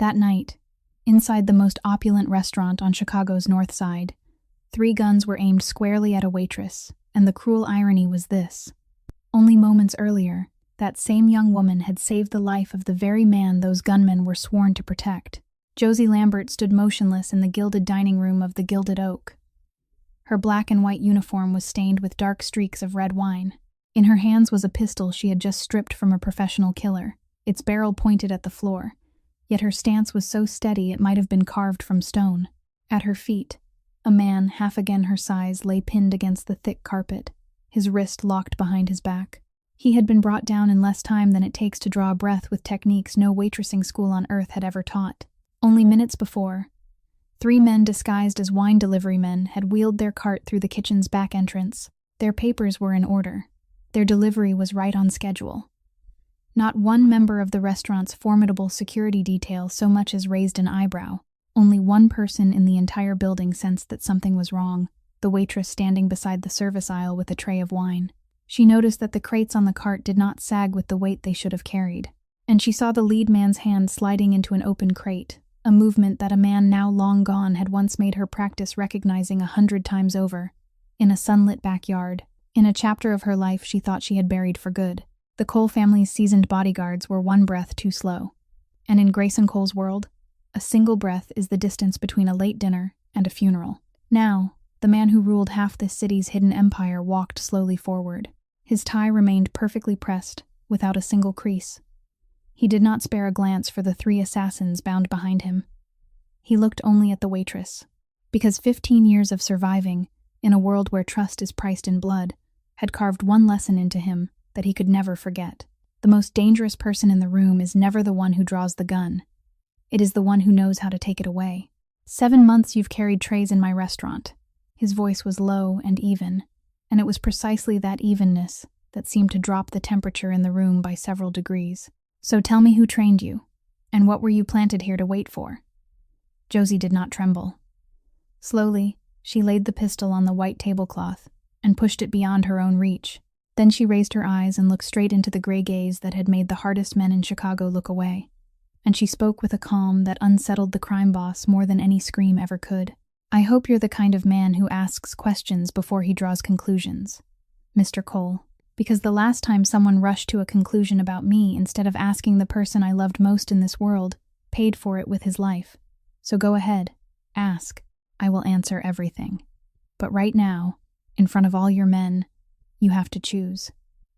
That night, inside the most opulent restaurant on Chicago's North Side, 3 guns were aimed squarely at a waitress, and the cruel irony was this. Only moments earlier, that same young woman had saved the life of the very man those gunmen were sworn to protect. Josie Lambert stood motionless in the gilded dining room of the Gilded Oak. Her black and white uniform was stained with dark streaks of red wine. In her hands was a pistol she had just stripped from a professional killer, its barrel pointed at the floor, yet her stance was so steady it might have been carved from stone. At her feet, a man half again her size lay pinned against the thick carpet, his wrist locked behind his back. He had been brought down in less time than it takes to draw a breath with techniques no waitressing school on earth had ever taught. Only minutes before, 3 men disguised as wine delivery men had wheeled their cart through the kitchen's back entrance. Their papers were in order. Their delivery was right on schedule. Not one member of the restaurant's formidable security detail so much as raised an eyebrow. Only one person in the entire building sensed that something was wrong, the waitress standing beside the service aisle with a tray of wine. She noticed that the crates on the cart did not sag with the weight they should have carried, and she saw the lead man's hand sliding into an open crate, a movement that a man now long gone had once made her practice recognizing 100 times over. In a sunlit backyard, in a chapter of her life she thought she had buried for good, the Cole family's seasoned bodyguards were one breath too slow. And in Grayson Cole's world, a single breath is the distance between a late dinner and a funeral. Now, the man who ruled half this city's hidden empire walked slowly forward. His tie remained perfectly pressed, without a single crease. He did not spare a glance for the 3 assassins bound behind him. He looked only at the waitress, because 15 years of surviving, in a world where trust is priced in blood, had carved one lesson into him that he could never forget. The most dangerous person in the room is never the one who draws the gun. It is the one who knows how to take it away. 7 months you've carried trays in my restaurant. His voice was low and even, and it was precisely that evenness that seemed to drop the temperature in the room by several degrees. So tell me who trained you, and what were you planted here to wait for? Josie did not tremble. Slowly, she laid the pistol on the white tablecloth and pushed it beyond her own reach. Then she raised her eyes and looked straight into the gray gaze that had made the hardest men in Chicago look away. And she spoke with a calm that unsettled the crime boss more than any scream ever could. I hope you're the kind of man who asks questions before he draws conclusions, Mr. Cole, because the last time someone rushed to a conclusion about me instead of asking the person I loved most in this world, paid for it with his life. So go ahead, ask. I will answer everything. But right now, in front of all your men, you have to choose.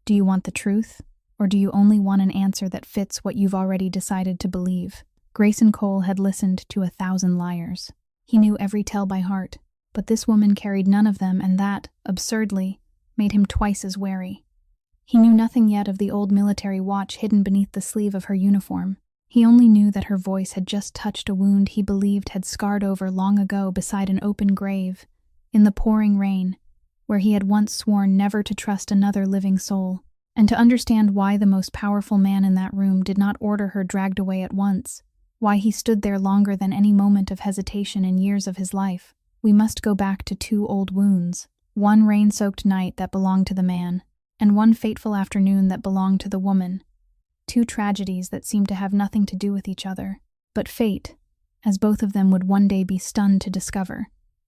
Do you want the truth, or do you only want an answer that fits what you've already decided to believe? Grayson Cole had listened to 1,000 liars. He knew every tale by heart, but this woman carried none of them, and that, absurdly, made him twice as wary. He knew nothing yet of the old military watch hidden beneath the sleeve of her uniform. He only knew that her voice had just touched a wound he believed had scarred over long ago beside an open grave, in the pouring rain, where he had once sworn never to trust another living soul, and to understand why the most powerful man in that room did not order her dragged away at once, why he stood there longer than any moment of hesitation in years of his life. We must go back to 2 old wounds, one rain-soaked night that belonged to the man, and one fateful afternoon that belonged to the woman. 2 tragedies that seemed to have nothing to do with each other. But fate, as both of them would one day be stunned to discover,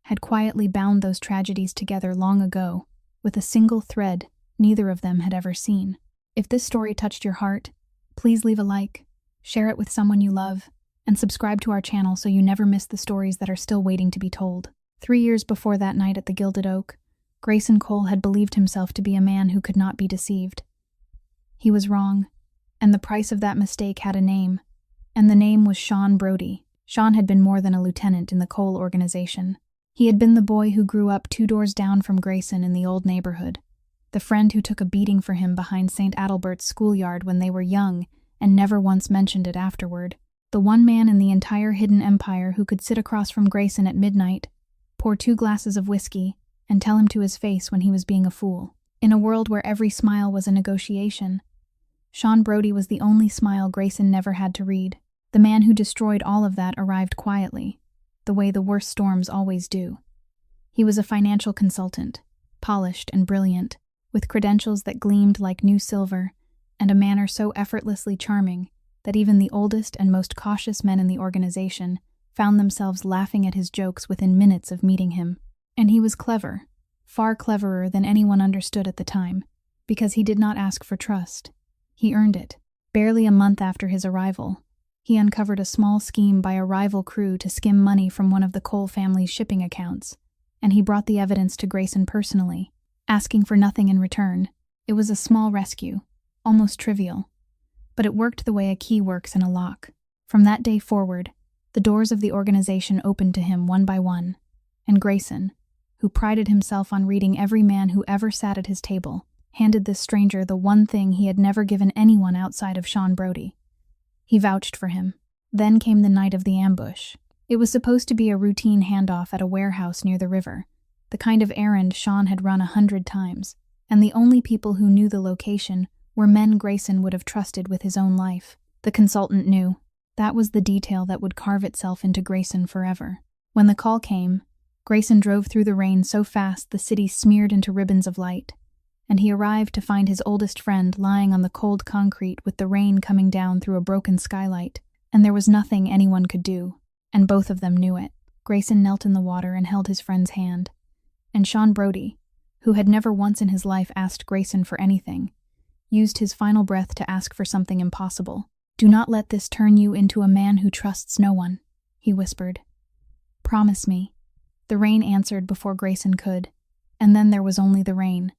had quietly bound those tragedies together long ago, with a single thread neither of them had ever seen. If this story touched your heart, please leave a like, share it with someone you love, and subscribe to our channel so you never miss the stories that are still waiting to be told. 3 years before that night at the Gilded Oak, Grayson Cole had believed himself to be a man who could not be deceived. He was wrong, and the price of that mistake had a name, and the name was Sean Brody. Sean had been more than a lieutenant in the Cole organization. He had been the boy who grew up 2 doors down from Grayson in the old neighborhood, the friend who took a beating for him behind St. Adalbert's schoolyard when they were young and never once mentioned it afterward. The one man in the entire hidden empire who could sit across from Grayson at midnight, pour 2 glasses of whiskey, and tell him to his face when he was being a fool. In a world where every smile was a negotiation, Sean Brody was the only smile Grayson never had to read. The man who destroyed all of that arrived quietly, the way the worst storms always do. He was a financial consultant, polished and brilliant, with credentials that gleamed like new silver, and a manner so effortlessly charming, that even the oldest and most cautious men in the organization found themselves laughing at his jokes within minutes of meeting him. And he was clever, far cleverer than anyone understood at the time, because he did not ask for trust. He earned it. Barely a month after his arrival, he uncovered a small scheme by a rival crew to skim money from one of the Cole family's shipping accounts, and he brought the evidence to Grayson personally, asking for nothing in return. It was a small rescue, almost trivial, but it worked the way a key works in a lock. From that day forward, the doors of the organization opened to him one by one, and Grayson, who prided himself on reading every man who ever sat at his table, handed this stranger the one thing he had never given anyone outside of Sean Brody. He vouched for him. Then came the night of the ambush. It was supposed to be a routine handoff at a warehouse near the river, the kind of errand Sean had run 100 times, and the only people who knew the location were men Grayson would have trusted with his own life. The consultant knew. That was the detail that would carve itself into Grayson forever. When the call came, Grayson drove through the rain so fast the city smeared into ribbons of light, and he arrived to find his oldest friend lying on the cold concrete with the rain coming down through a broken skylight, and there was nothing anyone could do, and both of them knew it. Grayson knelt in the water and held his friend's hand, and Sean Brody, who had never once in his life asked Grayson for anything, used his final breath to ask for something impossible. "Do not let this turn you into a man who trusts no one," he whispered. "Promise me." The rain answered before Grayson could, and then there was only the rain.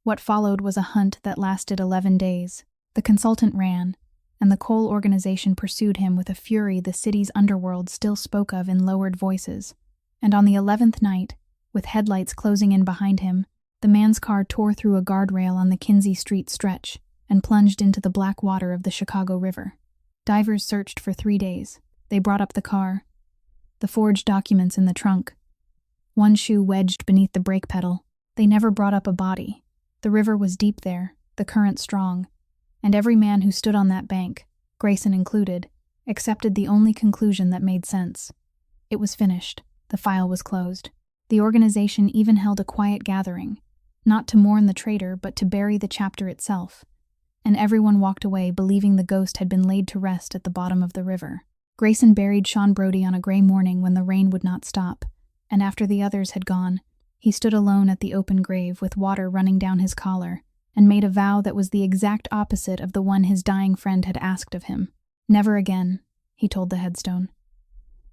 What followed was a hunt that lasted 11 days. The consultant ran, and the Cole organization pursued him with a fury the city's underworld still spoke of in lowered voices. And on the 11th night, with headlights closing in behind him, the man's car tore through a guardrail on the Kinsey Street stretch and plunged into the black water of the Chicago River. Divers searched for 3 days. They brought up the car, the forged documents in the trunk, one shoe wedged beneath the brake pedal. They never brought up a body. The river was deep there, the current strong, and every man who stood on that bank, Grayson included, accepted the only conclusion that made sense. It was finished. The file was closed. The organization even held a quiet gathering, not to mourn the traitor but to bury the chapter itself, and everyone walked away believing the ghost had been laid to rest at the bottom of the river. Grayson buried Sean Brody on a gray morning when the rain would not stop, and after the others had gone, he stood alone at the open grave with water running down his collar, and made a vow that was the exact opposite of the one his dying friend had asked of him. Never again, he told the headstone.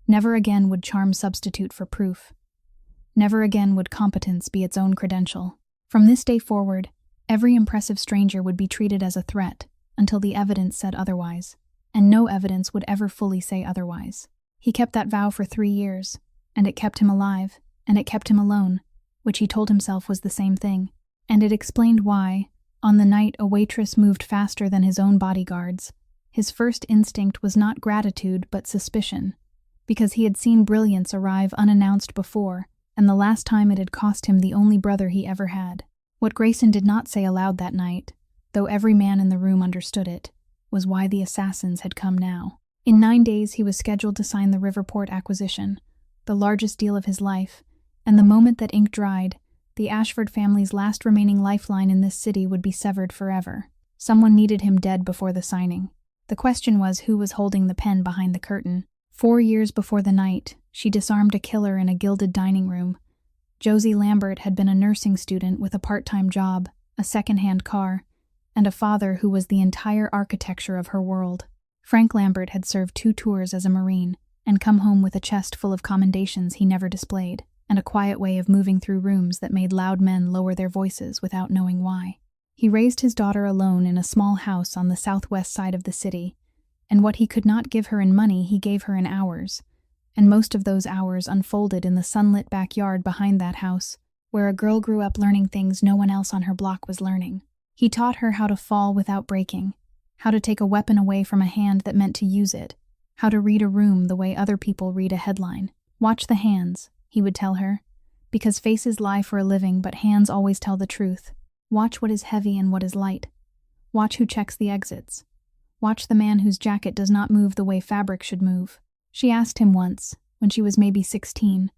Never again would charm substitute for proof. Never again would competence be its own credential. From this day forward, every impressive stranger would be treated as a threat until the evidence said otherwise, and no evidence would ever fully say otherwise. He kept that vow for 3 years, and it kept him alive, and it kept him alone, which he told himself was the same thing, and it explained why, on the night a waitress moved faster than his own bodyguards, his first instinct was not gratitude but suspicion, because he had seen brilliance arrive unannounced before, and the last time it had cost him the only brother he ever had. What Grayson did not say aloud that night, though every man in the room understood it, was why the assassins had come now. In 9 days he was scheduled to sign the Riverport acquisition, the largest deal of his life, and the moment that ink dried, the Ashford family's last remaining lifeline in this city would be severed forever. Someone needed him dead before the signing. The question was who was holding the pen behind the curtain. 4 years before the night, she disarmed a killer in a gilded dining room. Josie Lambert had been a nursing student with a part-time job, a second-hand car, and a father who was the entire architecture of her world. Frank Lambert had served 2 tours as a Marine and come home with a chest full of commendations he never displayed, and a quiet way of moving through rooms that made loud men lower their voices without knowing why. He raised his daughter alone in a small house on the southwest side of the city, and what he could not give her in money he gave her in hours, and most of those hours unfolded in the sunlit backyard behind that house, where a girl grew up learning things no one else on her block was learning. He taught her how to fall without breaking, how to take a weapon away from a hand that meant to use it, how to read a room the way other people read a headline. "Watch the hands," he would tell her, "because faces lie for a living but hands always tell the truth. Watch what is heavy and what is light. Watch who checks the exits. Watch the man whose jacket does not move the way fabric should move." She asked him once, when she was maybe 16,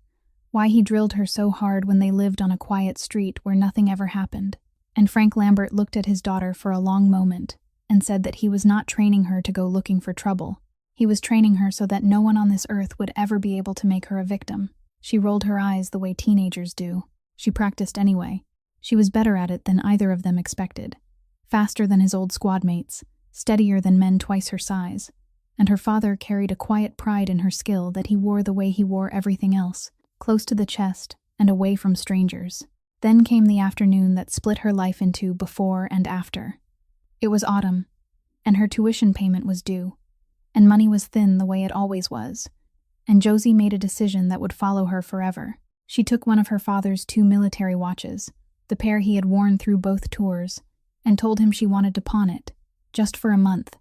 why he drilled her so hard when they lived on a quiet street where nothing ever happened, and Frank Lambert looked at his daughter for a long moment, and said that he was not training her to go looking for trouble. He was training her so that no one on this earth would ever be able to make her a victim. She rolled her eyes the way teenagers do. She practiced anyway. She was better at it than either of them expected. Faster than his old squad mates, steadier than men twice her size. And her father carried a quiet pride in her skill that he wore the way he wore everything else, close to the chest and away from strangers. Then came the afternoon that split her life into before and after. It was autumn, and her tuition payment was due, and money was thin the way it always was, and Josie made a decision that would follow her forever. She took one of her father's 2 military watches, the pair he had worn through both tours, and told him she wanted to pawn it, just for a month,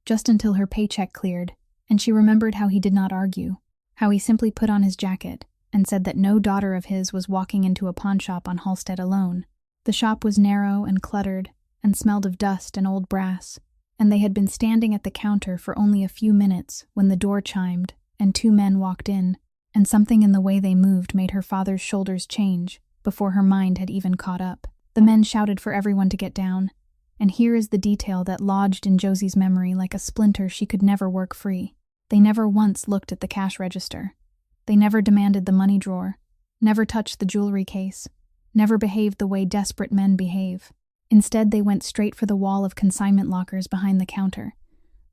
just until her paycheck cleared, and she remembered how he did not argue, how he simply put on his jacket and said that no daughter of his was walking into a pawn shop on Halstead alone. The shop was narrow and cluttered and smelled of dust and old brass, and they had been standing at the counter for only a few minutes when the door chimed and 2 men walked in, and something in the way they moved made her father's shoulders change before her mind had even caught up. The men shouted for everyone to get down, and here is the detail that lodged in Josie's memory like a splinter she could never work free. They never once looked at the cash register. They never demanded the money drawer, never touched the jewelry case, never behaved the way desperate men behave. Instead, they went straight for the wall of consignment lockers behind the counter,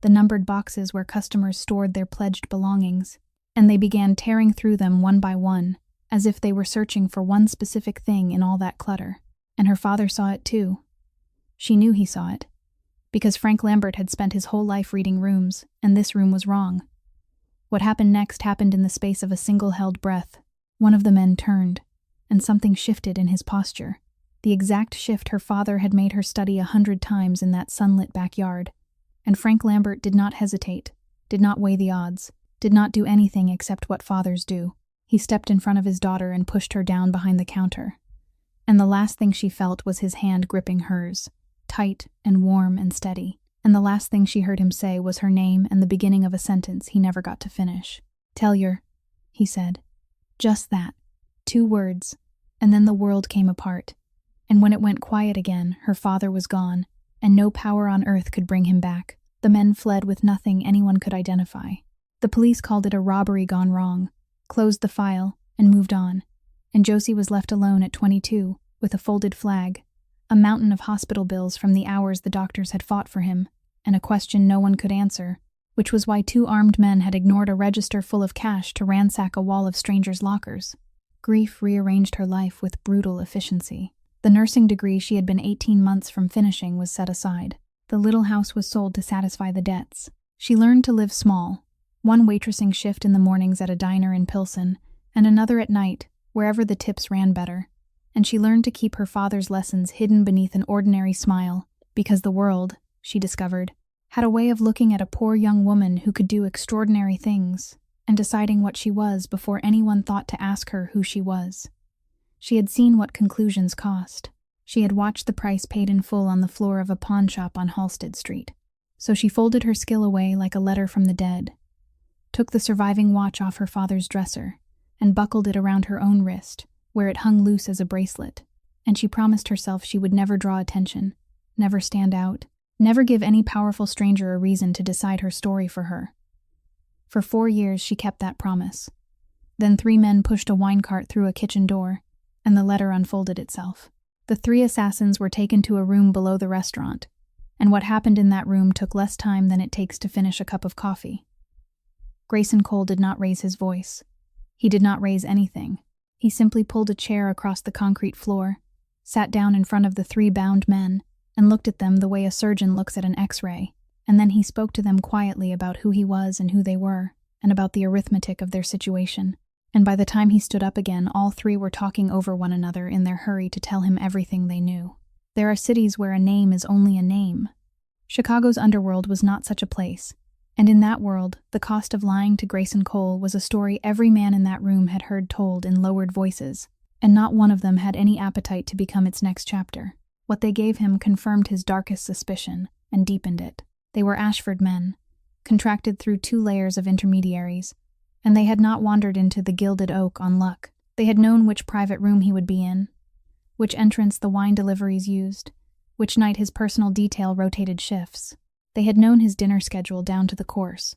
the numbered boxes where customers stored their pledged belongings, and they began tearing through them one by one, as if they were searching for one specific thing in all that clutter. And her father saw it too. She knew he saw it, because Frank Lambert had spent his whole life reading rooms, and this room was wrong. What happened next happened in the space of a single held breath. One of the men turned, and something shifted in his posture. The exact shift her father had made her study 100 times in that sunlit backyard. And Frank Lambert did not hesitate, did not weigh the odds, did not do anything except what fathers do. He stepped in front of his daughter and pushed her down behind the counter. And the last thing she felt was his hand gripping hers, tight and warm and steady. And the last thing she heard him say was her name and the beginning of a sentence he never got to finish. "Tellyer," he said. Just that. 2 words. And then the world came apart. And when it went quiet again, her father was gone, and no power on earth could bring him back. The men fled with nothing anyone could identify. The police called it a robbery gone wrong, closed the file, and moved on. And Josie was left alone at 22, with a folded flag, a mountain of hospital bills from the hours the doctors had fought for him, and a question no one could answer, which was why 2 armed men had ignored a register full of cash to ransack a wall of strangers' lockers. Grief rearranged her life with brutal efficiency. The nursing degree she had been 18 months from finishing was set aside. The little house was sold to satisfy the debts. She learned to live small, 1 waitressing shift in the mornings at a diner in Pilsen, and another at night, wherever the tips ran better. And she learned to keep her father's lessons hidden beneath an ordinary smile, because the world, she discovered, had a way of looking at a poor young woman who could do extraordinary things, and deciding what she was before anyone thought to ask her who she was. She had seen what conclusions cost. She had watched the price paid in full on the floor of a pawn shop on Halstead Street. So she folded her skill away like a letter from the dead, took the surviving watch off her father's dresser, and buckled it around her own wrist, where it hung loose as a bracelet, and she promised herself she would never draw attention, never stand out, never give any powerful stranger a reason to decide her story for her. For 4 years she kept that promise. Then 3 men pushed a wine cart through a kitchen door, and the letter unfolded itself. The 3 assassins were taken to a room below the restaurant, and what happened in that room took less time than it takes to finish a cup of coffee. Grayson Cole did not raise his voice. He did not raise anything. He simply pulled a chair across the concrete floor, sat down in front of the 3 bound men, and looked at them the way a surgeon looks at an X-ray, and then he spoke to them quietly about who he was and who they were, and about the arithmetic of their situation. And by the time he stood up again, all 3 were talking over one another in their hurry to tell him everything they knew. There are cities where a name is only a name. Chicago's underworld was not such a place, and in that world, the cost of lying to Grayson Cole was a story every man in that room had heard told in lowered voices, and not one of them had any appetite to become its next chapter. What they gave him confirmed his darkest suspicion, and deepened it. They were Ashford men, contracted through 2 layers of intermediaries, and they had not wandered into the Gilded Oak on luck. They had known which private room he would be in, which entrance the wine deliveries used, which night his personal detail rotated shifts. They had known his dinner schedule down to the course.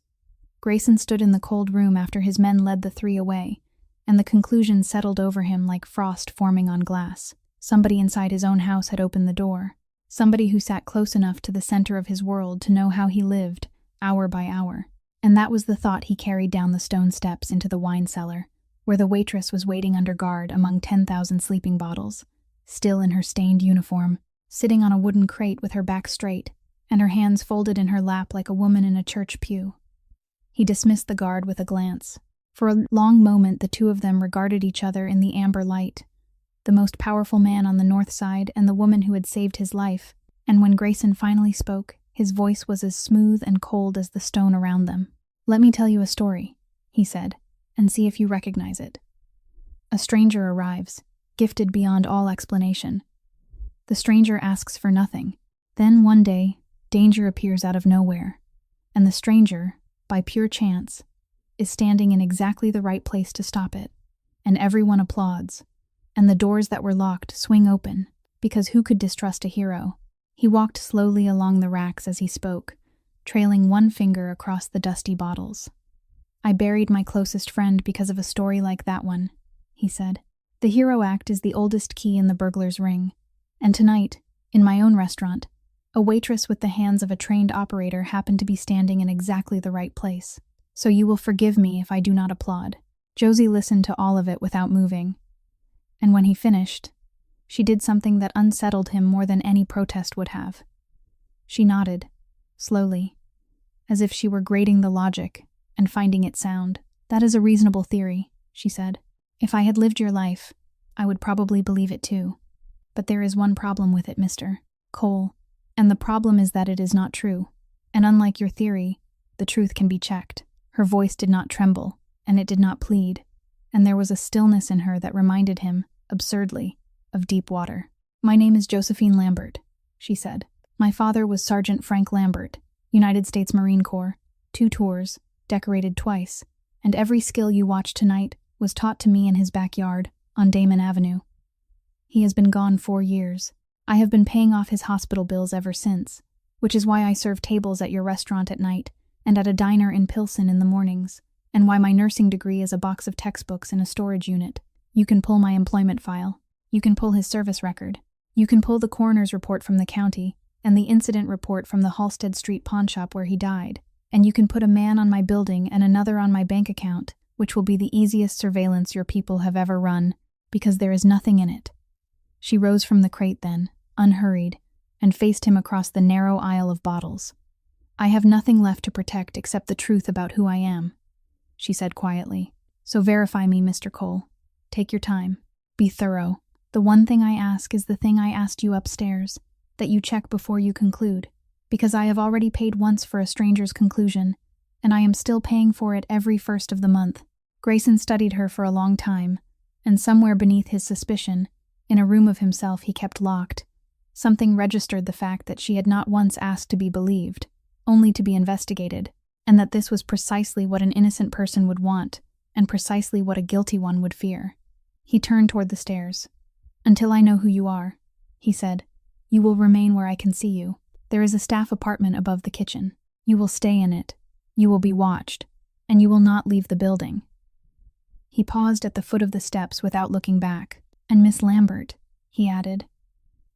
Grayson stood in the cold room after his men led the three away, and the conclusion settled over him like frost forming on glass. Somebody inside his own house had opened the door. Somebody who sat close enough to the center of his world to know how he lived, hour by hour. And that was the thought he carried down the stone steps into the wine cellar, where the waitress was waiting under guard among 10,000 sleeping bottles, still in her stained uniform, sitting on a wooden crate with her back straight, and her hands folded in her lap like a woman in a church pew. He dismissed the guard with a glance. For a long moment the two of them regarded each other in the amber light, the most powerful man on the north side and the woman who had saved his life, and when Grayson finally spoke, his voice was as smooth and cold as the stone around them. "Let me tell you a story," he said, "and see if you recognize it. A stranger arrives, gifted beyond all explanation. The stranger asks for nothing. Then one day, danger appears out of nowhere, and the stranger, by pure chance, is standing in exactly the right place to stop it, and everyone applauds, and the doors that were locked swing open, because who could distrust a hero?" He walked slowly along the racks as he spoke, trailing one finger across the dusty bottles. "I buried my closest friend because of a story like that one," he said. "The hero act is the oldest key in the burglar's ring, and tonight, in my own restaurant, a waitress with the hands of a trained operator happened to be standing in exactly the right place. So you will forgive me if I do not applaud." Josie listened to all of it without moving, and when he finished, she did something that unsettled him more than any protest would have. She nodded, slowly, as if she were grading the logic and finding it sound. "That is a reasonable theory," she said. "If I had lived your life, I would probably believe it too. But there is one problem with it, Mr. Cole, and the problem is that it is not true. And unlike your theory, the truth can be checked." Her voice did not tremble, and it did not plead, and there was a stillness in her that reminded him, absurdly, of deep water. "My name is Josephine Lambert," she said. "My father was Sergeant Frank Lambert, United States Marine Corps, 2 tours, decorated twice, and every skill you watched tonight was taught to me in his backyard, on Damon Avenue. He has been gone 4 years. I have been paying off his hospital bills ever since, which is why I serve tables at your restaurant at night and at a diner in Pilsen in the mornings, and why my nursing degree is a box of textbooks in a storage unit. You can pull my employment file. You can pull his service record. You can pull the coroner's report from the county and the incident report from the Halsted Street pawn shop where he died, and you can put a man on my building and another on my bank account, which will be the easiest surveillance your people have ever run, because there is nothing in it." She rose from the crate then, unhurried, and faced him across the narrow aisle of bottles. "I have nothing left to protect except the truth about who I am," she said quietly. "So verify me, Mr. Cole. Take your time. Be thorough. The one thing I ask is the thing I asked you upstairs, that you check before you conclude, because I have already paid once for a stranger's conclusion, and I am still paying for it every first of the month." Grayson studied her for a long time, and somewhere beneath his suspicion, in a room of himself he kept locked, something registered the fact that she had not once asked to be believed, only to be investigated, and that this was precisely what an innocent person would want, and precisely what a guilty one would fear. He turned toward the stairs. "Until I know who you are," he said, "you will remain where I can see you. There is a staff apartment above the kitchen. You will stay in it. You will be watched, and you will not leave the building." He paused at the foot of the steps without looking back. "And Miss Lambert," he added,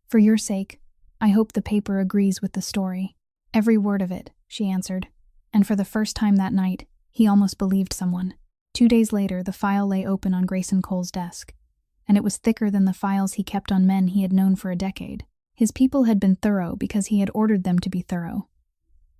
"for your sake, I hope the paper agrees with the story." "Every word of it," she answered, and for the first time that night, he almost believed someone. 2 days later, the file lay open on Grayson Cole's desk, and it was thicker than the files he kept on men he had known for a decade. His people had been thorough because he had ordered them to be thorough,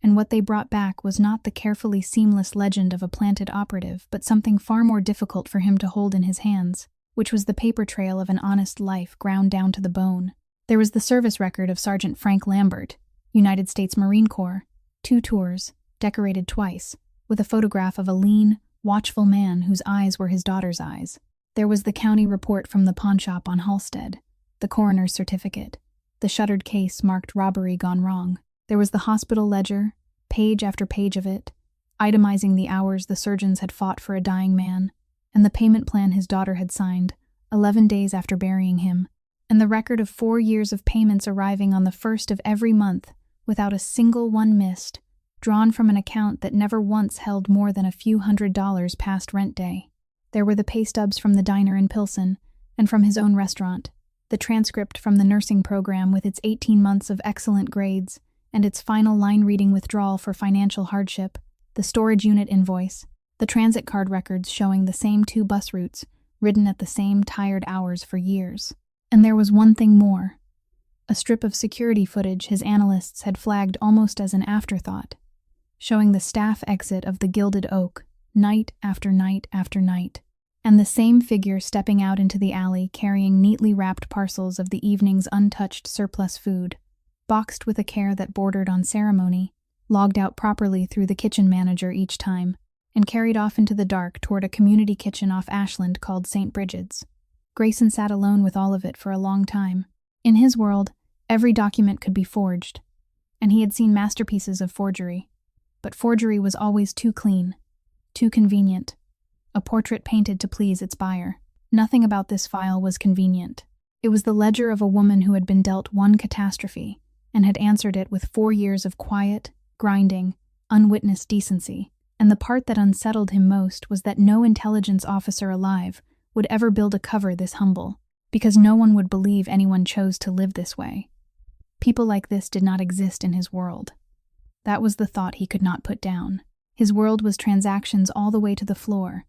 and what they brought back was not the carefully seamless legend of a planted operative, but something far more difficult for him to hold in his hands, which was the paper trail of an honest life ground down to the bone. There was the service record of Sergeant Frank Lambert, United States Marine Corps, 2 tours, decorated twice, with a photograph of a lean, watchful man whose eyes were his daughter's eyes. There was the county report from the pawn shop on Halsted, the coroner's certificate, the shuttered case marked robbery gone wrong. There was the hospital ledger, page after page of it, itemizing the hours the surgeons had fought for a dying man, and the payment plan his daughter had signed, 11 days after burying him, and the record of 4 years of payments arriving on the 1st of every month, without a single one missed, drawn from an account that never once held more than a few $100s past rent day. There were the pay stubs from the diner in Pilsen and from his own restaurant, the transcript from the nursing program with its 18 months of excellent grades and its final line-reading withdrawal for financial hardship, the storage unit invoice, the transit card records showing the same 2 bus routes, ridden at the same tired hours for years. And there was one thing more. A strip of security footage his analysts had flagged almost as an afterthought, showing the staff exit of the Gilded Oak, night after night after night, and the same figure stepping out into the alley carrying neatly wrapped parcels of the evening's untouched surplus food, boxed with a care that bordered on ceremony, logged out properly through the kitchen manager each time, and carried off into the dark toward a community kitchen off Ashland called St. Bridget's. Grayson sat alone with all of it for a long time. In his world, every document could be forged, and he had seen masterpieces of forgery. But forgery was always too clean, too convenient, a portrait painted to please its buyer. Nothing about this file was convenient. It was the ledger of a woman who had been dealt one catastrophe and had answered it with 4 years of quiet, grinding, unwitnessed decency. And the part that unsettled him most was that no intelligence officer alive would ever build a cover this humble, because no one would believe anyone chose to live this way. People like this did not exist in his world. That was the thought he could not put down. His world was transactions all the way to the floor,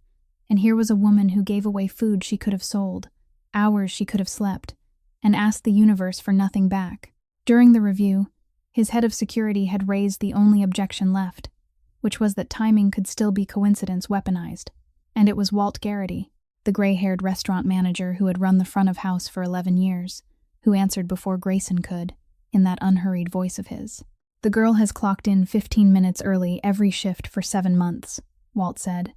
and here was a woman who gave away food she could have sold, hours she could have slept, and asked the universe for nothing back. During the review, his head of security had raised the only objection left, which was that timing could still be coincidence weaponized. And it was Walt Garrity, the gray-haired restaurant manager who had run the front of house for 11 years, who answered before Grayson could, in that unhurried voice of his. "The girl has clocked in 15 minutes early every shift for 7 months, Walt said,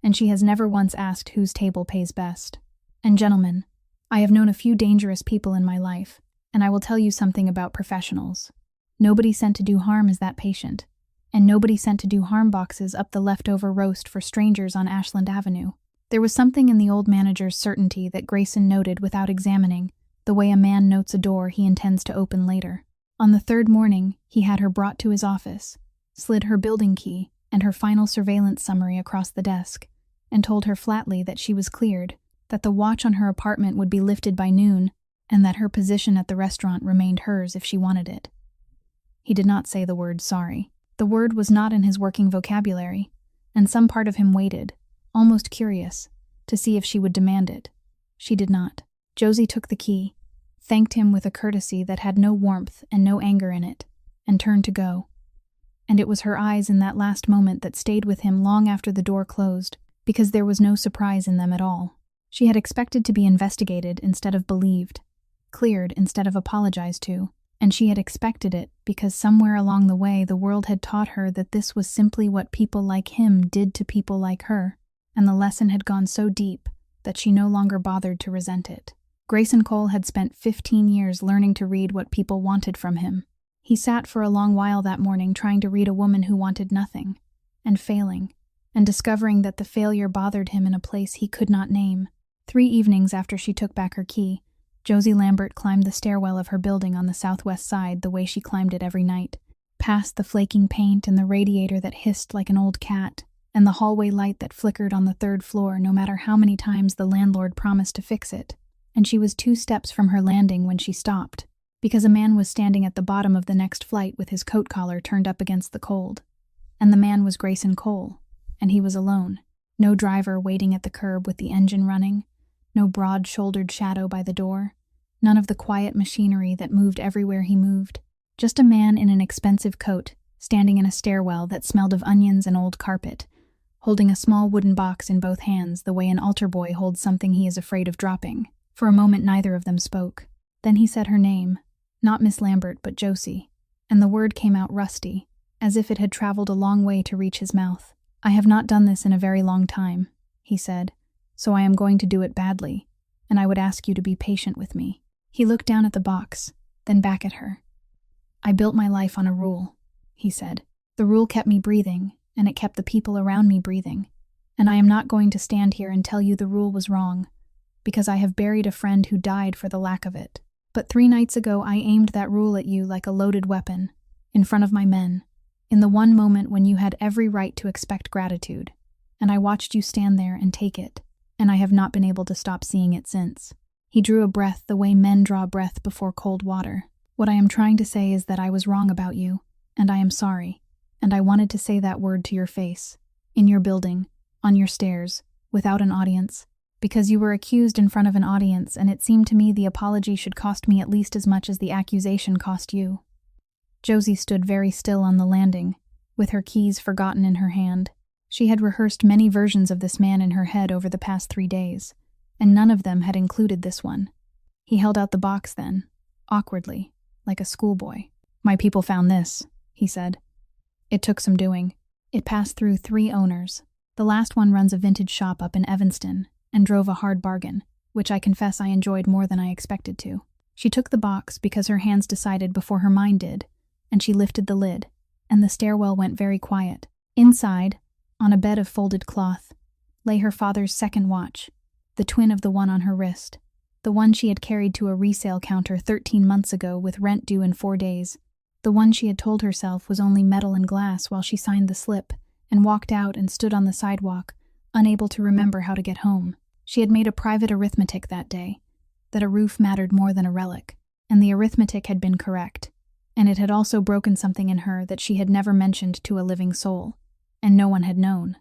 and she has never once asked whose table pays best. And gentlemen, I have known a few dangerous people in my life, and I will tell you something about professionals. Nobody sent to do harm is that patient, and nobody sent to do harm boxes up the leftover roast for strangers on Ashland Avenue." There was something in the old manager's certainty that Grayson noted without examining, the way a man notes a door he intends to open later. On the 3rd morning, he had her brought to his office, slid her building key and her final surveillance summary across the desk, and told her flatly that she was cleared, that the watch on her apartment would be lifted by noon, and that her position at the restaurant remained hers if she wanted it. He did not say the word sorry. The word was not in his working vocabulary, and some part of him waited, almost curious, to see if she would demand it. She did not. Josie took the key, thanked him with a courtesy that had no warmth and no anger in it, and turned to go. And it was her eyes in that last moment that stayed with him long after the door closed, because there was no surprise in them at all. She had expected to be investigated instead of believed, cleared instead of apologized to, and she had expected it because somewhere along the way the world had taught her that this was simply what people like him did to people like her, and the lesson had gone so deep that she no longer bothered to resent it. Grayson Cole had spent 15 years learning to read what people wanted from him. He sat for a long while that morning trying to read a woman who wanted nothing, and failing, and discovering that the failure bothered him in a place he could not name. 3 evenings after she took back her key, Josie Lambert climbed the stairwell of her building on the southwest side the way she climbed it every night, past the flaking paint and the radiator that hissed like an old cat, and the hallway light that flickered on the 3rd floor no matter how many times the landlord promised to fix it. And she was 2 steps from her landing when she stopped, because a man was standing at the bottom of the next flight with his coat collar turned up against the cold. And the man was Grayson Cole, and he was alone. No driver waiting at the curb with the engine running, no broad-shouldered shadow by the door, none of the quiet machinery that moved everywhere he moved. Just a man in an expensive coat, standing in a stairwell that smelled of onions and old carpet, holding a small wooden box in both hands the way an altar boy holds something he is afraid of dropping. For a moment neither of them spoke. Then he said her name, not Miss Lambert but Josie, and the word came out rusty, as if it had traveled a long way to reach his mouth. "I have not done this in a very long time," he said, "so I am going to do it badly, and I would ask you to be patient with me." He looked down at the box, then back at her. "I built my life on a rule," he said. "The rule kept me breathing, and it kept the people around me breathing. And I am not going to stand here and tell you the rule was wrong, because I have buried a friend who died for the lack of it. But 3 nights ago I aimed that rule at you like a loaded weapon, in front of my men, in the one moment when you had every right to expect gratitude, and I watched you stand there and take it, and I have not been able to stop seeing it since." He drew a breath the way men draw breath before cold water. "What I am trying to say is that I was wrong about you, and I am sorry, and I wanted to say that word to your face, in your building, on your stairs, without an audience, because you were accused in front of an audience, and it seemed to me the apology should cost me at least as much as the accusation cost you." Josie stood very still on the landing, with her keys forgotten in her hand. She had rehearsed many versions of this man in her head over the past 3 days, and none of them had included this one. He held out the box then, awkwardly, like a schoolboy. "My people found this," he said. "It took some doing. It passed through 3 owners. The last one runs a vintage shop up in Evanston, and drove a hard bargain, which I confess I enjoyed more than I expected to." She took the box because her hands decided before her mind did, and she lifted the lid, and the stairwell went very quiet. Inside, on a bed of folded cloth, lay her father's second watch, the twin of the one on her wrist, the one she had carried to a resale counter 13 months ago with rent due in 4 days, the one she had told herself was only metal and glass while she signed the slip and walked out and stood on the sidewalk, unable to remember how to get home. She had made a private arithmetic that day, that a roof mattered more than a relic, and the arithmetic had been correct, and it had also broken something in her that she had never mentioned to a living soul, and no one had known.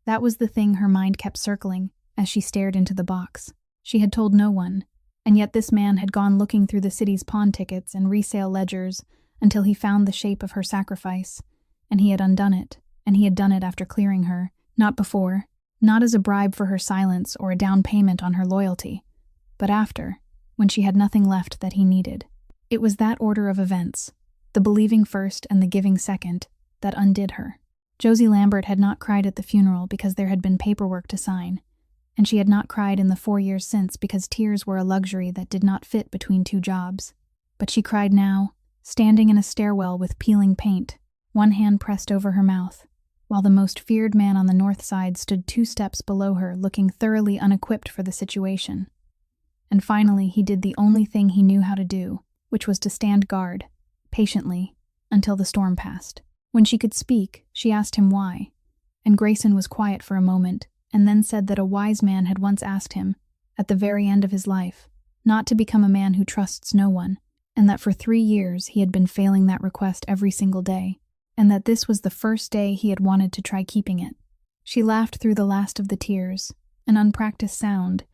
That was the thing her mind kept circling as she stared into the box. She had told no one, and yet this man had gone looking through the city's pawn tickets and resale ledgers until he found the shape of her sacrifice, and he had undone it, and he had done it after clearing her, not before, not as a bribe for her silence or a down payment on her loyalty, but after, when she had nothing left that he needed. It was that order of events, the believing first and the giving second, that undid her. Josie Lambert had not cried at the funeral because there had been paperwork to sign, and she had not cried in the 4 years since because tears were a luxury that did not fit between 2 jobs. But she cried now, standing in a stairwell with peeling paint, one hand pressed over her mouth, while the most feared man on the north side stood 2 steps below her, looking thoroughly unequipped for the situation. And finally he did the only thing he knew how to do, which was to stand guard, patiently, until the storm passed. When she could speak, she asked him why, and Grayson was quiet for a moment, and then said that a wise man had once asked him, at the very end of his life, not to become a man who trusts no one, and that for 3 years he had been failing that request every single day, and that this was the first day he had wanted to try keeping it. She laughed through the last of the tears, an unpracticed sound,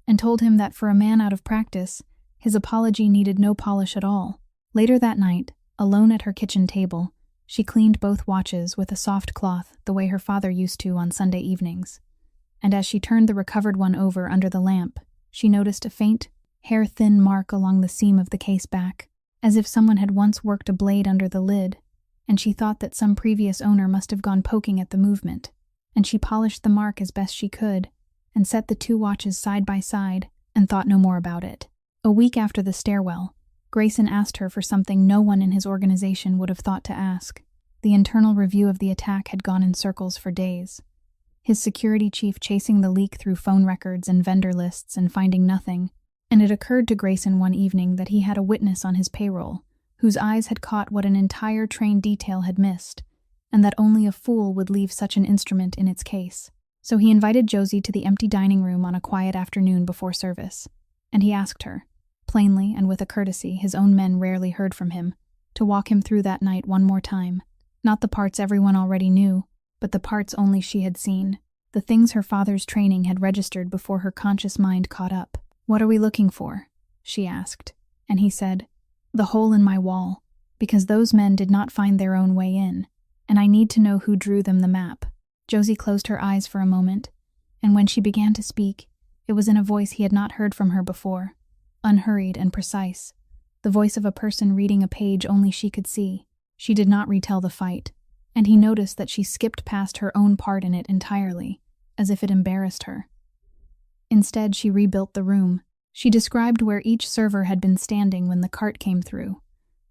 and told him that for a man out of practice, his apology needed no polish at all. Later that night, alone at her kitchen table, she cleaned both watches with a soft cloth the way her father used to on Sunday evenings. And as she turned the recovered one over under the lamp, she noticed a faint, hair-thin mark along the seam of the case back, as if someone had once worked a blade under the lid, and she thought that some previous owner must have gone poking at the movement, and she polished the mark as best she could, and set the 2 watches side by side, and thought no more about it. A week after the stairwell, Grayson asked her for something no one in his organization would have thought to ask. The internal review of the attack had gone in circles for days, his security chief chasing the leak through phone records and vendor lists and finding nothing, and it occurred to Grayson one evening that he had a witness on his payroll, whose eyes had caught what an entire train detail had missed, and that only a fool would leave such an instrument in its case. So he invited Josie to the empty dining room on a quiet afternoon before service, and he asked her, plainly and with a courtesy his own men rarely heard from him, to walk him through that night one more time. Not the parts everyone already knew, but the parts only she had seen, the things her father's training had registered before her conscious mind caught up. "What are we looking for?" she asked, and he said, "The hole in my wall, because those men did not find their own way in, and I need to know who drew them the map." Josie closed her eyes for a moment, and when she began to speak, it was in a voice he had not heard from her before, unhurried and precise, the voice of a person reading a page only she could see. She did not retell the fight, and he noticed that she skipped past her own part in it entirely, as if it embarrassed her. Instead, she rebuilt the room. She described where each server had been standing when the cart came through,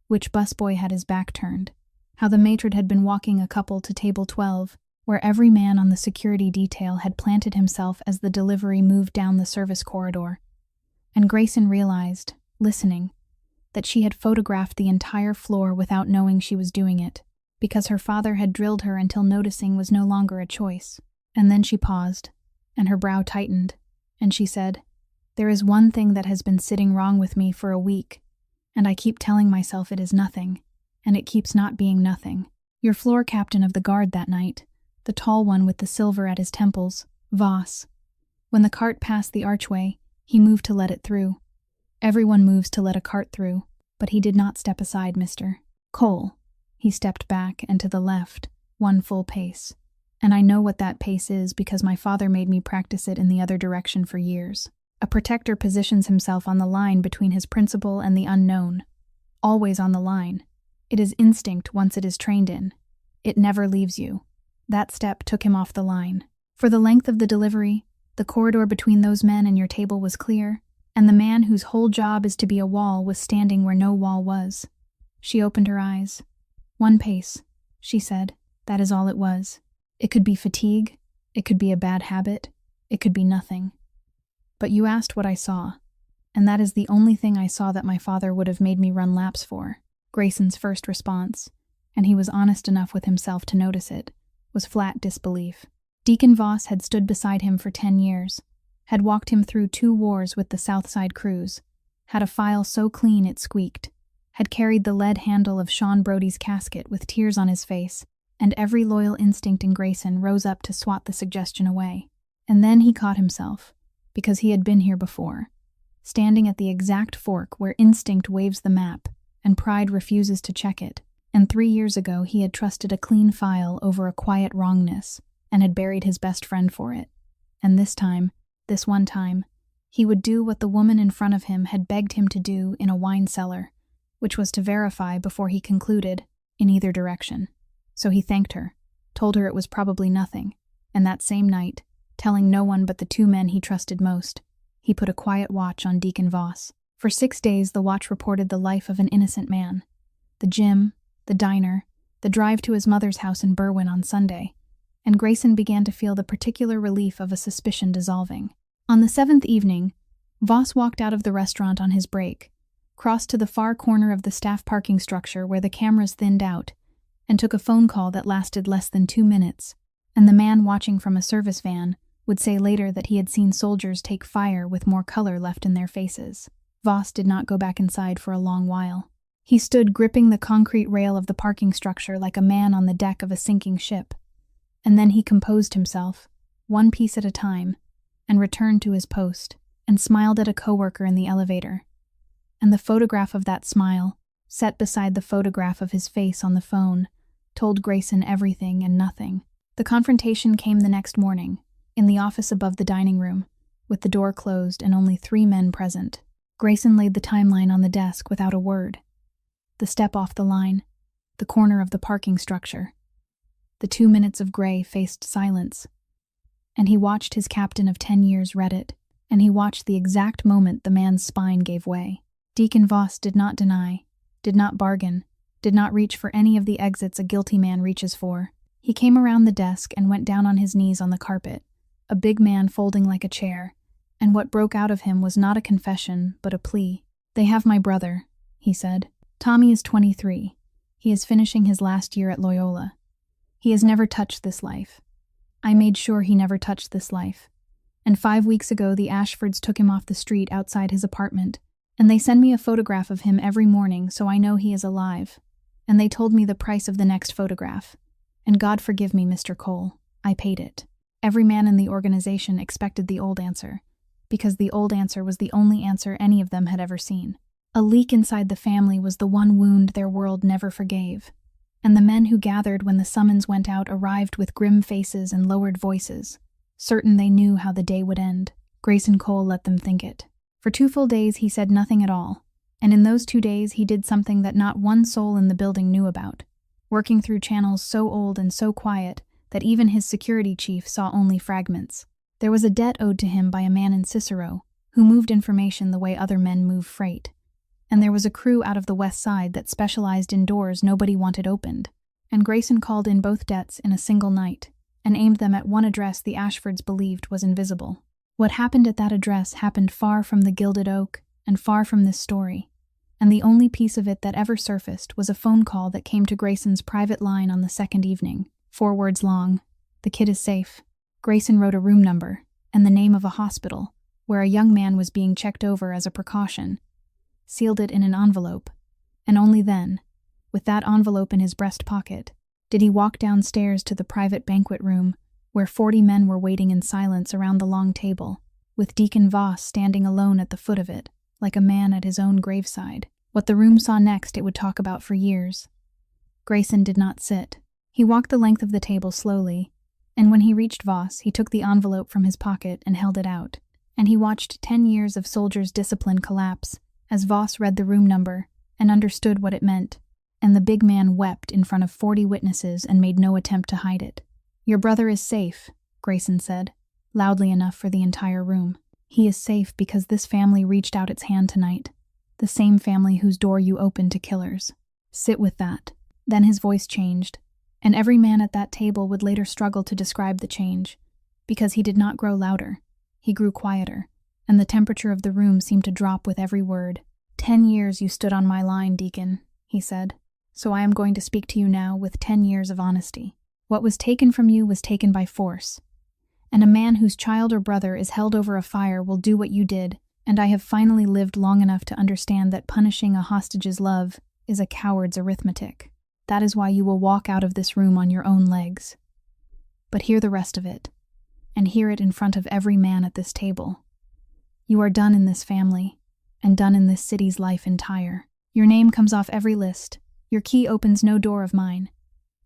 which busboy had his back turned, how the matron had been walking a couple to table 12, where every man on the security detail had planted himself as the delivery moved down the service corridor. And Grayson realized, listening, that she had photographed the entire floor without knowing she was doing it, because her father had drilled her until noticing was no longer a choice. And then she paused, and her brow tightened, and she said, "There is one thing that has been sitting wrong with me for a week, and I keep telling myself it is nothing, and it keeps not being nothing. Your floor captain of the guard that night, the tall one with the silver at his temples, Voss. When the cart passed the archway, he moved to let it through. Everyone moves to let a cart through, but he did not step aside, Mr. Cole. He stepped back and to the left, one full pace. And I know what that pace is because my father made me practice it in the other direction for years. A protector positions himself on the line between his principal and the unknown. Always on the line. It is instinct once it is trained in. It never leaves you. That step took him off the line. For the length of the delivery, the corridor between those men and your table was clear, and the man whose whole job is to be a wall was standing where no wall was. She opened her eyes. One pace, she said. That is all it was. It could be fatigue, it could be a bad habit, it could be nothing. But you asked what I saw, and that is the only thing I saw that my father would have made me run laps for. Grayson's first response, and he was honest enough with himself to notice it, was flat disbelief. Deacon Voss had stood beside him for 10 years, had walked him through 2 wars with the Southside crews, had a file so clean it squeaked, had carried the lead handle of Sean Brody's casket with tears on his face, and every loyal instinct in Grayson rose up to swat the suggestion away. And then he caught himself, because he had been here before, standing at the exact fork where instinct waves the map and pride refuses to check it, and 3 years ago he had trusted a clean file over a quiet wrongness and had buried his best friend for it. And this one time, he would do what the woman in front of him had begged him to do in a wine cellar, which was to verify before he concluded, in either direction. So he thanked her, told her it was probably nothing, and that same night, telling no one but the 2 men he trusted most, he put a quiet watch on Deacon Voss. For 6 days the watch reported the life of an innocent man. The gym, the diner, the drive to his mother's house in Berwyn on Sunday, and Grayson began to feel the particular relief of a suspicion dissolving. On the 7th evening, Voss walked out of the restaurant on his break, crossed to the far corner of the staff parking structure where the cameras thinned out, and took a phone call that lasted less than 2 minutes, and the man watching from a service van would say later that he had seen soldiers take fire with more color left in their faces. Voss did not go back inside for a long while. He stood gripping the concrete rail of the parking structure like a man on the deck of a sinking ship, and then he composed himself, one piece at a time, and returned to his post, and smiled at a coworker in the elevator. And the photograph of that smile, set beside the photograph of his face on the phone, told Grayson everything and nothing. The confrontation came the next morning, in the office above the dining room, with the door closed and only 3 men present. Grayson laid the timeline on the desk without a word. The step off the line, the corner of the parking structure. The 2 minutes of gray faced silence. And he watched his captain of 10 years read it, and he watched the exact moment the man's spine gave way. Deacon Voss did not deny, did not bargain, did not reach for any of the exits a guilty man reaches for. He came around the desk and went down on his knees on the carpet, a big man folding like a chair, and what broke out of him was not a confession, but a plea. "They have my brother," he said. "Tommy is 23. He is finishing his last year at Loyola. He has never touched this life. I made sure he never touched this life. And 5 weeks ago the Ashfords took him off the street outside his apartment, and they send me a photograph of him every morning so I know he is alive. And they told me the price of the next photograph. And God forgive me, Mr. Cole, I paid it. Every man in the organization expected the old answer, because the old answer was the only answer any of them had ever seen. A leak inside the family was the one wound their world never forgave, and the men who gathered when the summons went out arrived with grim faces and lowered voices, certain they knew how the day would end. Grayson Cole let them think it. For 2 full days he said nothing at all, and in those 2 days he did something that not one soul in the building knew about, working through channels so old and so quiet that even his security chief saw only fragments. There was a debt owed to him by a man in Cicero, who moved information the way other men move freight. And there was a crew out of the West Side that specialized in doors nobody wanted opened. And Grayson called in both debts in a single night, and aimed them at one address the Ashfords believed was invisible. What happened at that address happened far from the Gilded Oak, and far from this story. and the only piece of it that ever surfaced was a phone call that came to Grayson's private line on the second evening. 4 words long. "The kid is safe." Grayson wrote a room number and the name of a hospital where a young man was being checked over as a precaution, sealed it in an envelope, and only then, with that envelope in his breast pocket, did he walk downstairs to the private banquet room where 40 men were waiting in silence around the long table, with Deacon Voss standing alone at the foot of it, like a man at his own graveside. What the room saw next it would talk about for years. Grayson did not sit. He walked the length of the table slowly, and when he reached Voss, he took the envelope from his pocket and held it out, and he watched 10 years of soldiers' discipline collapse as Voss read the room number and understood what it meant, and the big man wept in front of 40 witnesses and made no attempt to hide it. "Your brother is safe," Grayson said, loudly enough for the entire room. "He is safe because this family reached out its hand tonight, the same family whose door you opened to killers. Sit with that." Then his voice changed, and every man at that table would later struggle to describe the change, because he did not grow louder, he grew quieter, and the temperature of the room seemed to drop with every word. 10 years you stood on my line, Deacon," he said, "so I am going to speak to you now with 10 years of honesty. What was taken from you was taken by force, and a man whose child or brother is held over a fire will do what you did, and I have finally lived long enough to understand that punishing a hostage's love is a coward's arithmetic. That is why you will walk out of this room on your own legs. But hear the rest of it, and hear it in front of every man at this table. You are done in this family, and done in this city's life entire. Your name comes off every list, your key opens no door of mine,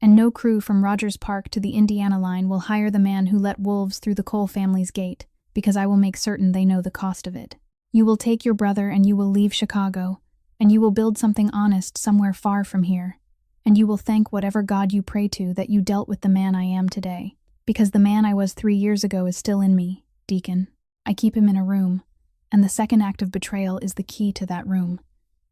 and no crew from Rogers Park to the Indiana line will hire the man who let wolves through the Cole family's gate, because I will make certain they know the cost of it. You will take your brother and you will leave Chicago, and you will build something honest somewhere far from here, and you will thank whatever God you pray to that you dealt with the man I am today, because the man I was 3 years ago is still in me, Deacon. I keep him in a room, and the second act of betrayal is the key to that room,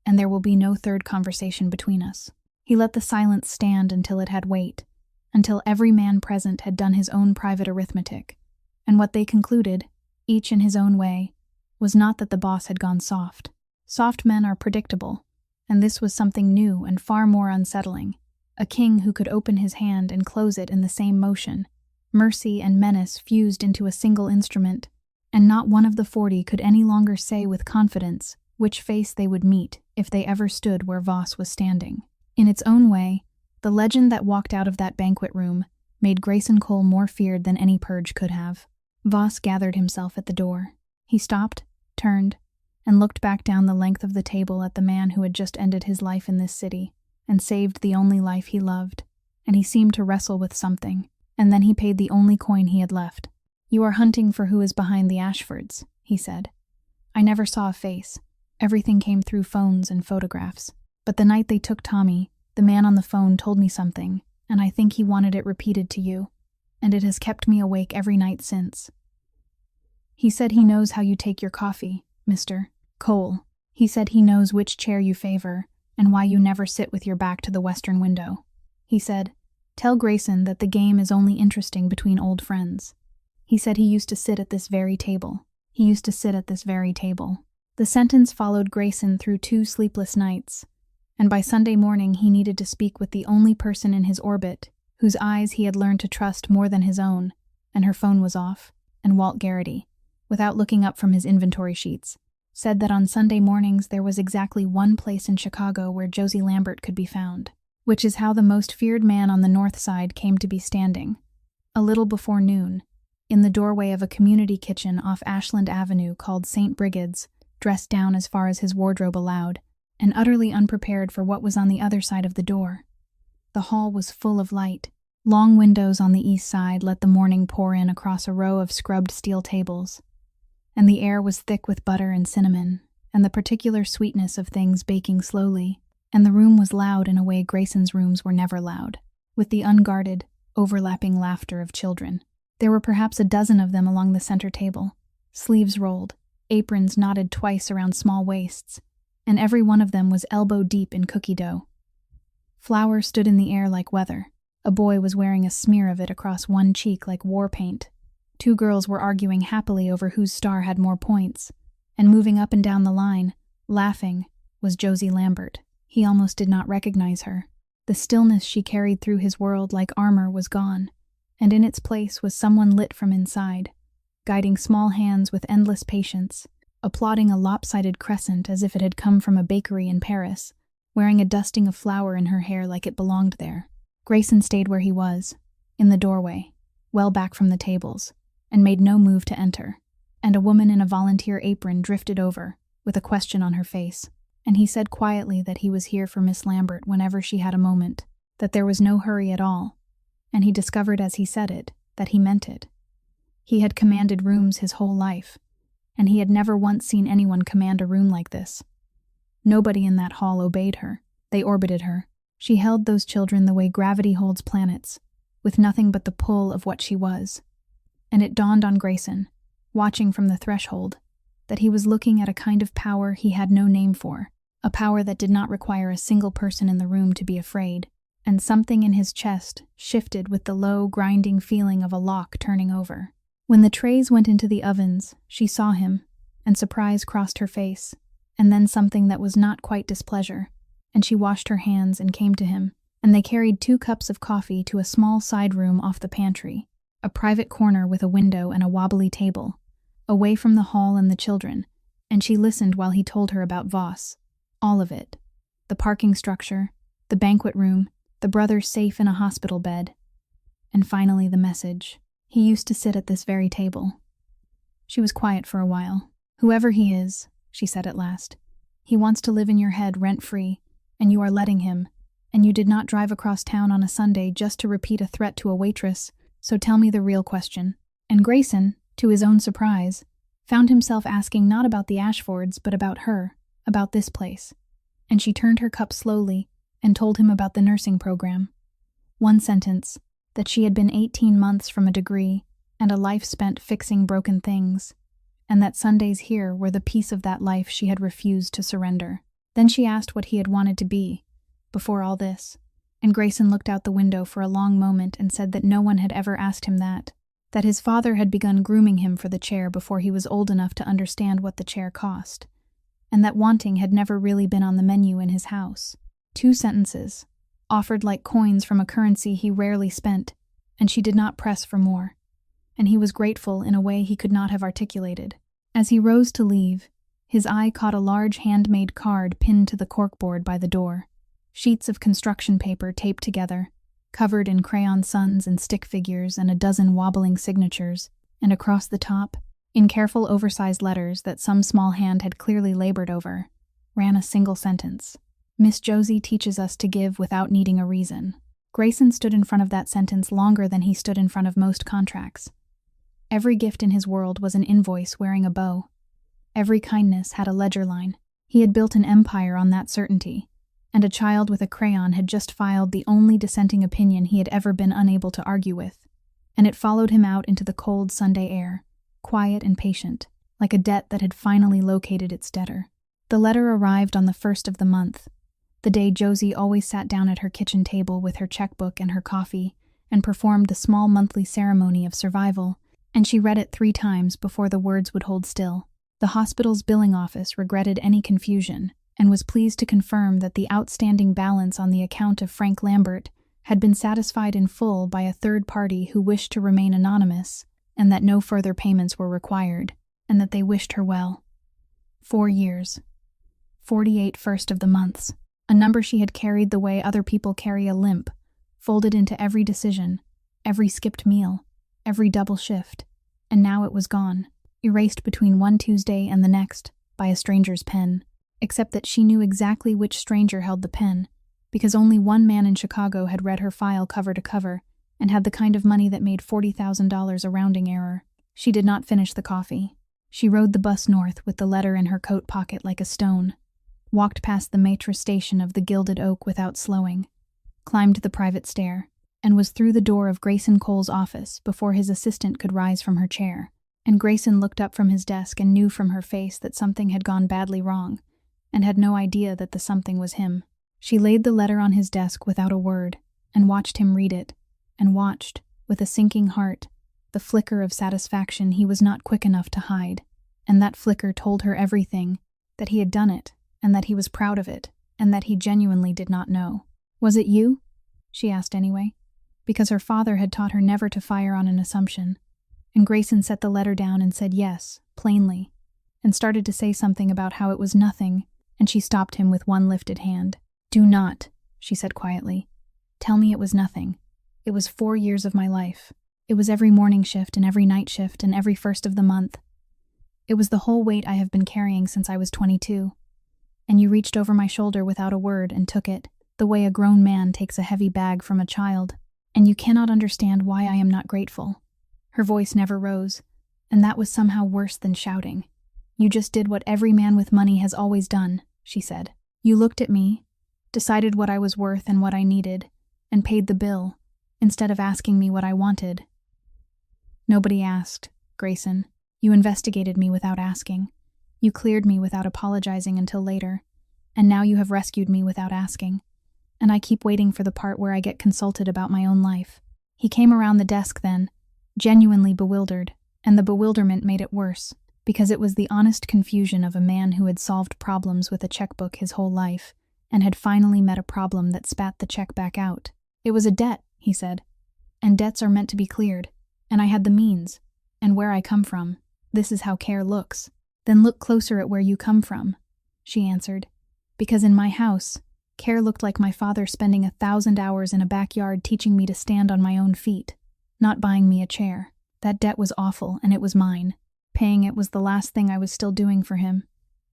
and there will be no third conversation between us." He let the silence stand until it had weight, until every man present had done his own private arithmetic, and what they concluded, each in his own way, was not that the boss had gone soft. Soft men are predictable, and this was something new and far more unsettling. A king who could open his hand and close it in the same motion, mercy and menace fused into a single instrument, and not one of the 40 could any longer say with confidence which face they would meet if they ever stood where Voss was standing. In its own way, the legend that walked out of that banquet room made Grayson Cole more feared than any purge could have. Voss gathered himself at the door. He stopped, turned, and looked back down the length of the table at the man who had just ended his life in this city and saved the only life he loved, and he seemed to wrestle with something, and then he paid the only coin he had left. "You are hunting for who is behind the Ashfords," he said. "I never saw a face. Everything came through phones and photographs. But the night they took Tommy, the man on the phone told me something, and I think he wanted it repeated to you, and it has kept me awake every night since. He said he knows how you take your coffee, Mr. Cole. He said he knows which chair you favor and why you never sit with your back to the western window. He said, tell Grayson that the game is only interesting between old friends. He said he used to sit at this very table. He used to sit at this very table." The sentence followed Grayson through 2 sleepless nights, and by Sunday morning he needed to speak with the only person in his orbit whose eyes he had learned to trust more than his own, and her phone was off, and Walt Garrity, without looking up from his inventory sheets, said that on Sunday mornings there was exactly one place in Chicago where Josie Lambert could be found, which is how the most feared man on the north side came to be standing, a little before noon, in the doorway of a community kitchen off Ashland Avenue called St. Brigid's, dressed down as far as his wardrobe allowed, and utterly unprepared for what was on the other side of the door. The hall was full of light. Long windows on the east side let the morning pour in across a row of scrubbed steel tables, and the air was thick with butter and cinnamon, and the particular sweetness of things baking slowly, and the room was loud in a way Grayson's rooms were never loud, with the unguarded, overlapping laughter of children. There were perhaps a dozen of them along the center table, sleeves rolled, aprons knotted twice around small waists, and every one of them was elbow-deep in cookie dough. Flour stood in the air like weather. A boy was wearing a smear of it across one cheek like war paint. 2 girls were arguing happily over whose star had more points, and moving up and down the line, laughing, was Josie Lambert. He almost did not recognize her. The stillness she carried through his world like armor was gone, and in its place was someone lit from inside, guiding small hands with endless patience, applauding a lopsided crescent as if it had come from a bakery in Paris, wearing a dusting of flour in her hair like it belonged there. Grayson stayed where he was, in the doorway, well back from the tables, and made no move to enter. And a woman in a volunteer apron drifted over, with a question on her face, and he said quietly that he was here for Miss Lambert whenever she had a moment, that there was no hurry at all, and he discovered as he said it, that he meant it. He had commanded rooms his whole life, and he had never once seen anyone command a room like this. Nobody in that hall obeyed her. They orbited her. She held those children the way gravity holds planets, with nothing but the pull of what she was. And it dawned on Grayson, watching from the threshold, that he was looking at a kind of power he had no name for, a power that did not require a single person in the room to be afraid, and something in his chest shifted with the low, grinding feeling of a lock turning over. When the trays went into the ovens, she saw him, and surprise crossed her face, and then something that was not quite displeasure, and she washed her hands and came to him, and they carried 2 cups of coffee to a small side room off the pantry, a private corner with a window and a wobbly table, away from the hall and the children, and she listened while he told her about Voss, all of it, the parking structure, the banquet room, the brothers safe in a hospital bed, and finally the message. He used to sit at this very table. She was quiet for a while. Whoever he is, she said at last, he wants to live in your head rent-free, and you are letting him, and you did not drive across town on a Sunday just to repeat a threat to a waitress, so tell me the real question. And Grayson, to his own surprise, found himself asking not about the Ashfords but about her, about this place. And she turned her cup slowly and told him about the nursing program. One sentence, that she had been 18 months from a degree and a life spent fixing broken things, and that Sundays here were the piece of that life she had refused to surrender. Then she asked what he had wanted to be, before all this, and Grayson looked out the window for a long moment and said that no one had ever asked him that his father had begun grooming him for the chair before he was old enough to understand what the chair cost, and that wanting had never really been on the menu in his house. 2 sentences, offered like coins from a currency he rarely spent, and she did not press for more, and he was grateful in a way he could not have articulated. As he rose to leave, his eye caught a large handmade card pinned to the corkboard by the door, sheets of construction paper taped together, covered in crayon suns and stick figures and a dozen wobbling signatures, and across the top, in careful oversized letters that some small hand had clearly labored over, ran a single sentence. Miss Josie teaches us to give without needing a reason. Grayson stood in front of that sentence longer than he stood in front of most contracts. Every gift in his world was an invoice wearing a bow. Every kindness had a ledger line. He had built an empire on that certainty, and a child with a crayon had just filed the only dissenting opinion he had ever been unable to argue with, and it followed him out into the cold Sunday air, quiet and patient, like a debt that had finally located its debtor. The letter arrived on the 1st of the month, the day Josie always sat down at her kitchen table with her checkbook and her coffee and performed the small monthly ceremony of survival, and she read it 3 times before the words would hold still. The hospital's billing office regretted any confusion and was pleased to confirm that the outstanding balance on the account of Frank Lambert had been satisfied in full by a third party who wished to remain anonymous, and that no further payments were required, and that they wished her well. 4 years. 48 first of the months. A number she had carried the way other people carry a limp, folded into every decision, every skipped meal, every double shift, and now it was gone, erased between one Tuesday and the next by a stranger's pen, except that she knew exactly which stranger held the pen, because only one man in Chicago had read her file cover to cover and had the kind of money that made $40,000 a rounding error. She did not finish the coffee. She rode the bus north with the letter in her coat pocket like a stone, walked past the maitre station of the Gilded Oak without slowing, climbed the private stair, and was through the door of Grayson Cole's office before his assistant could rise from her chair. And Grayson looked up from his desk and knew from her face that something had gone badly wrong, and had no idea that the something was him. She laid the letter on his desk without a word, and watched him read it, and watched, with a sinking heart, the flicker of satisfaction he was not quick enough to hide, and that flicker told her everything, that he had done it, and that he was proud of it, and that he genuinely did not know. "Was it you?" she asked anyway, because her father had taught her never to fire on an assumption. And Grayson set the letter down and said yes, plainly, and started to say something about how it was nothing, and she stopped him with one lifted hand. "Do not," she said quietly. "Tell me it was nothing. It was 4 years of my life. It was every morning shift and every night shift and every first of the month. It was the whole weight I have been carrying since I was 22. And you reached over my shoulder without a word and took it, the way a grown man takes a heavy bag from a child. And you cannot understand why I am not grateful." Her voice never rose, and that was somehow worse than shouting. "You just did what every man with money has always done," she said. "You looked at me, decided what I was worth and what I needed, and paid the bill, instead of asking me what I wanted." "Nobody asked, Grayson. You investigated me without asking. You cleared me without apologizing until later, and now you have rescued me without asking. And I keep waiting for the part where I get consulted about my own life." He came around the desk then, genuinely bewildered, and the bewilderment made it worse, because it was the honest confusion of a man who had solved problems with a checkbook his whole life, and had finally met a problem that spat the check back out. "It was a debt," he said, "and debts are meant to be cleared, and I had the means, and where I come from. This is how care looks." "Then look closer at where you come from," she answered, "because in my house, care looked like my father spending 1,000 hours in a backyard teaching me to stand on my own feet, not buying me a chair. That debt was awful, and it was mine. Paying it was the last thing I was still doing for him,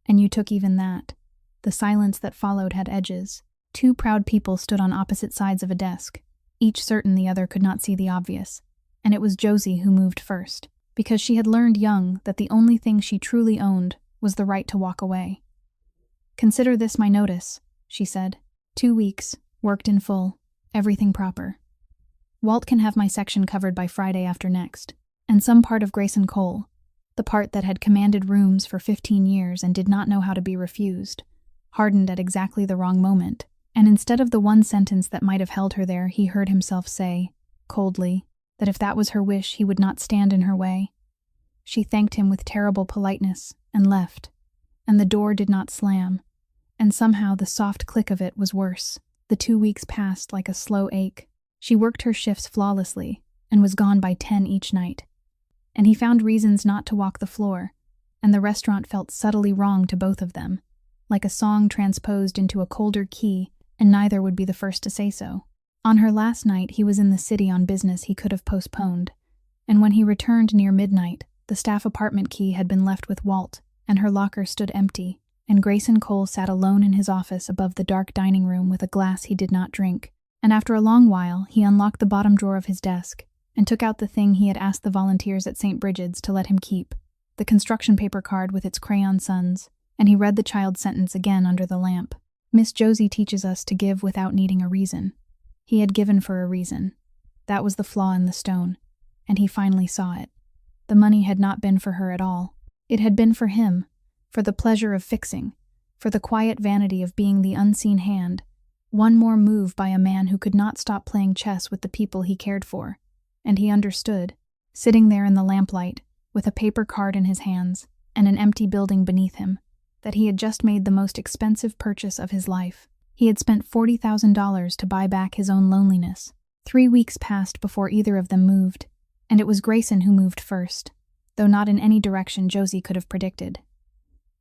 and you took even that." The silence that followed had edges. Two proud people stood on opposite sides of a desk, each certain the other could not see the obvious, and it was Josie who moved first, because she had learned young that the only thing she truly owned was the right to walk away. "Consider this my notice," she said. 2 weeks, worked in full, everything proper. Walt can have my section covered by Friday after next, and some part of Grayson Cole, the part that had commanded rooms for 15 years and did not know how to be refused, hardened at exactly the wrong moment, and instead of the one sentence that might have held her there, he heard himself say, coldly, that if that was her wish, he would not stand in her way. She thanked him with terrible politeness and left, and the door did not slam, and somehow the soft click of it was worse. The 2 weeks passed like a slow ache. She worked her shifts flawlessly and was gone by 10 each night. And he found reasons not to walk the floor, and the restaurant felt subtly wrong to both of them, like a song transposed into a colder key, and neither would be the first to say so. On her last night, he was in the city on business he could have postponed, and when he returned near midnight, the staff apartment key had been left with Walt, and her locker stood empty, and Grayson Cole sat alone in his office above the dark dining room with a glass he did not drink. And after a long while, he unlocked the bottom drawer of his desk and took out the thing he had asked the volunteers at St. Brigid's to let him keep, the construction paper card with its crayon suns, and he read the child's sentence again under the lamp. "Miss Josie teaches us to give without needing a reason." He had given for a reason. That was the flaw in the stone, and he finally saw it. The money had not been for her at all. It had been for him, for the pleasure of fixing, for the quiet vanity of being the unseen hand, one more move by a man who could not stop playing chess with the people he cared for. And he understood, sitting there in the lamplight, with a paper card in his hands and an empty building beneath him, that he had just made the most expensive purchase of his life. He had spent $40,000 to buy back his own loneliness. 3 weeks passed before either of them moved, and it was Grayson who moved first, though not in any direction Josie could have predicted.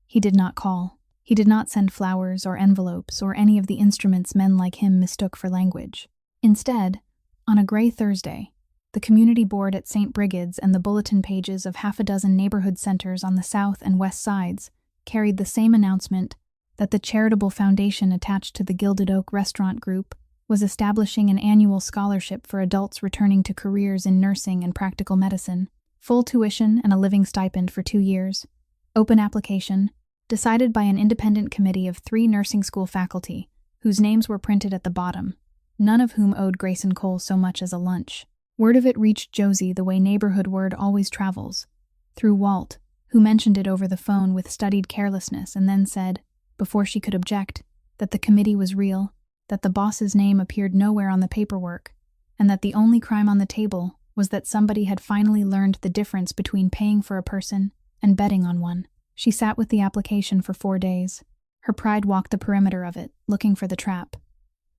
He did not call. He did not send flowers or envelopes or any of the instruments men like him mistook for language. Instead, on a gray Thursday, the community board at St. Brigid's and the bulletin pages of 6 neighborhood centers on the south and west sides carried the same announcement that the charitable foundation attached to the Gilded Oak Restaurant Group was establishing an annual scholarship for adults returning to careers in nursing and practical medicine, full tuition and a living stipend for 2 years, open application, decided by an independent committee of 3 nursing school faculty, whose names were printed at the bottom, none of whom owed Grayson Cole so much as a lunch. Word of it reached Josie the way neighborhood word always travels, through Walt, who mentioned it over the phone with studied carelessness and then said, before she could object, that the committee was real, that the boss's name appeared nowhere on the paperwork, and that the only crime on the table was that somebody had finally learned the difference between paying for a person and betting on one. She sat with the application for 4 days, Her pride walked the perimeter of it, looking for the trap,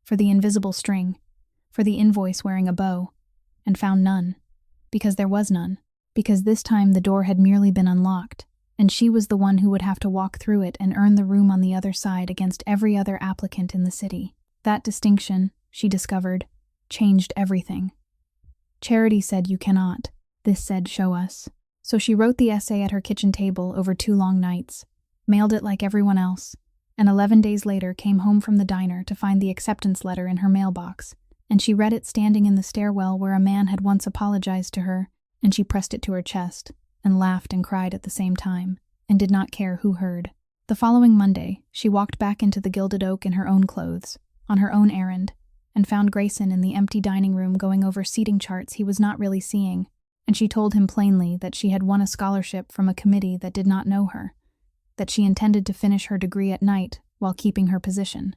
for the invisible string, for the invoice wearing a bow, and found none. Because there was none. Because this time the door had merely been unlocked, and she was the one who would have to walk through it and earn the room on the other side against every other applicant in the city. That distinction, she discovered, changed everything. Charity said you cannot. This said show us. So she wrote the essay at her kitchen table over 2 long nights, mailed it like everyone else, and 11 days later came home from the diner to find the acceptance letter in her mailbox, and she read it standing in the stairwell where a man had once apologized to her, and she pressed it to her chest, and laughed and cried at the same time, and did not care who heard. The following Monday, she walked back into the Gilded Oak in her own clothes, on her own errand, and found Grayson in the empty dining room going over seating charts he was not really seeing, and she told him plainly that she had won a scholarship from a committee that did not know her, that she intended to finish her degree at night while keeping her position,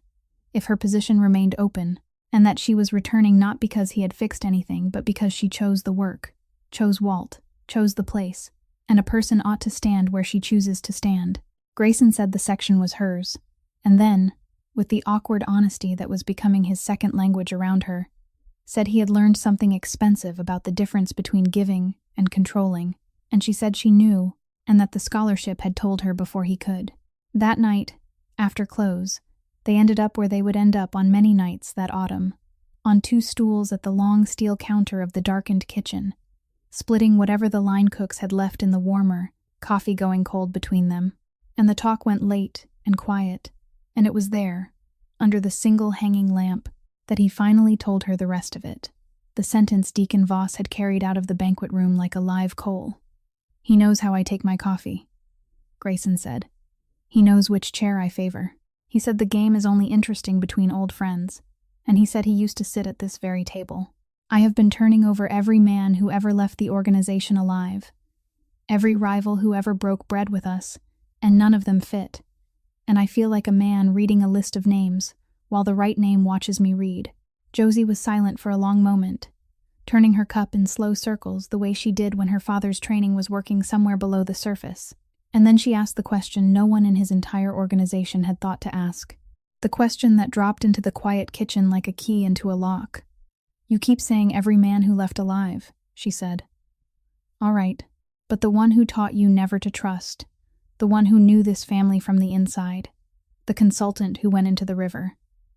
if her position remained open, and that she was returning not because he had fixed anything, but because she chose the work, chose Walt, chose the place, and a person ought to stand where she chooses to stand. Grayson said the section was hers, and then, with the awkward honesty that was becoming his second language around her, said he had learned something expensive about the difference between giving and controlling, and she said she knew, and that the scholarship had told her before he could. That night, after close, they ended up where they would end up on many nights that autumn, on 2 stools at the long steel counter of the darkened kitchen, splitting whatever the line cooks had left in the warmer, coffee going cold between them. And the talk went late and quiet, and it was there, under the single hanging lamp, that he finally told her the rest of it. The sentence Deacon Voss had carried out of the banquet room like a live coal. "He knows how I take my coffee," Grayson said. "He knows which chair I favor. He said the game is only interesting between old friends, and he said he used to sit at this very table. I have been turning over every man who ever left the organization alive, every rival who ever broke bread with us, and none of them fit. And I feel like a man reading a list of names, while the right name watches me read." Josie was silent for a long moment, turning her cup in slow circles the way she did when her father's training was working somewhere below the surface. And then she asked the question no one in his entire organization had thought to ask. The question that dropped into the quiet kitchen like a key into a lock. "You keep saying every man who left alive," she said. "All right, but the one who taught you never to trust, the one who knew this family from the inside, the consultant who went into the river.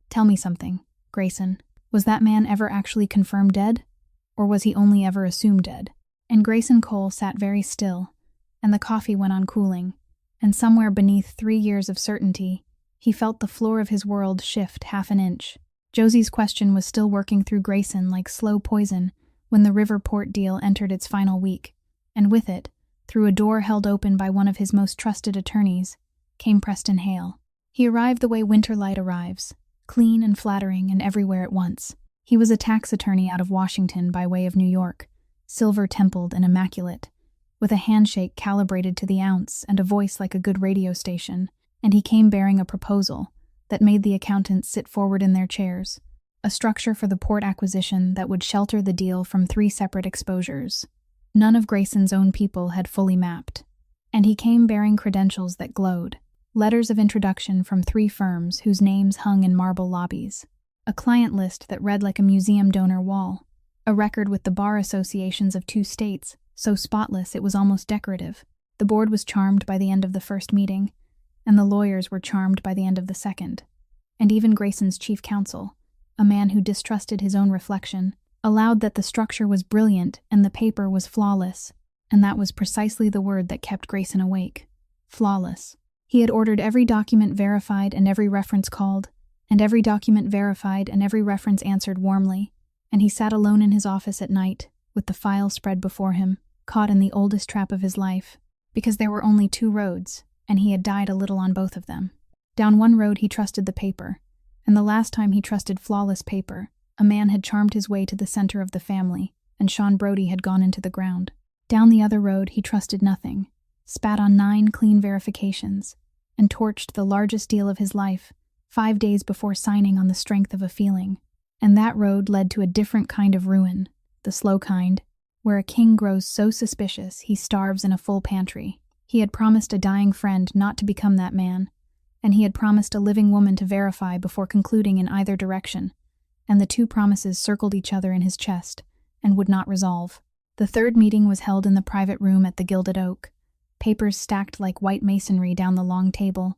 Tell me something, Grayson. Was that man ever actually confirmed dead? Or was he only ever assumed dead?" And Grayson Cole sat very still, and the coffee went on cooling, and somewhere beneath 3 years of certainty, he felt the floor of his world shift half an inch. Josie's question was still working through Grayson like slow poison when the Riverport deal entered its final week, and with it, through a door held open by one of his most trusted attorneys, came Preston Hale. He arrived the way winterlight arrives, clean and flattering and everywhere at once. He was a tax attorney out of Washington by way of New York, silver-templed and immaculate, with a handshake calibrated to the ounce and a voice like a good radio station, and he came bearing a proposal that made the accountants sit forward in their chairs, a structure for the port acquisition that would shelter the deal from 3 separate exposures. None of Grayson's own people had fully mapped, and he came bearing credentials that glowed, letters of introduction from 3 firms whose names hung in marble lobbies, a client list that read like a museum donor wall, a record with the bar associations of 2 states, so spotless it was almost decorative. The board was charmed by the end of the first meeting, and the lawyers were charmed by the end of the second. And even Grayson's chief counsel, a man who distrusted his own reflection, allowed that the structure was brilliant and the paper was flawless, and that was precisely the word that kept Grayson awake. Flawless. He had ordered every document verified and every reference called, and every document verified and every reference answered warmly, and he sat alone in his office at night, with the file spread before him, caught in the oldest trap of his life, because there were only 2 roads, and he had died a little on both of them. Down one road he trusted the paper, and the last time he trusted flawless paper, a man had charmed his way to the center of the family, and Sean Brody had gone into the ground. Down the other road he trusted nothing, spat on 9 clean verifications, and torched the largest deal of his life 5 days before signing on the strength of a feeling. And that road led to a different kind of ruin, the slow kind, where a king grows so suspicious he starves in a full pantry. He had promised a dying friend not to become that man, and he had promised a living woman to verify before concluding in either direction, and the two promises circled each other in his chest and would not resolve. The third meeting was held in the private room at the Gilded Oak, papers stacked like white masonry down the long table,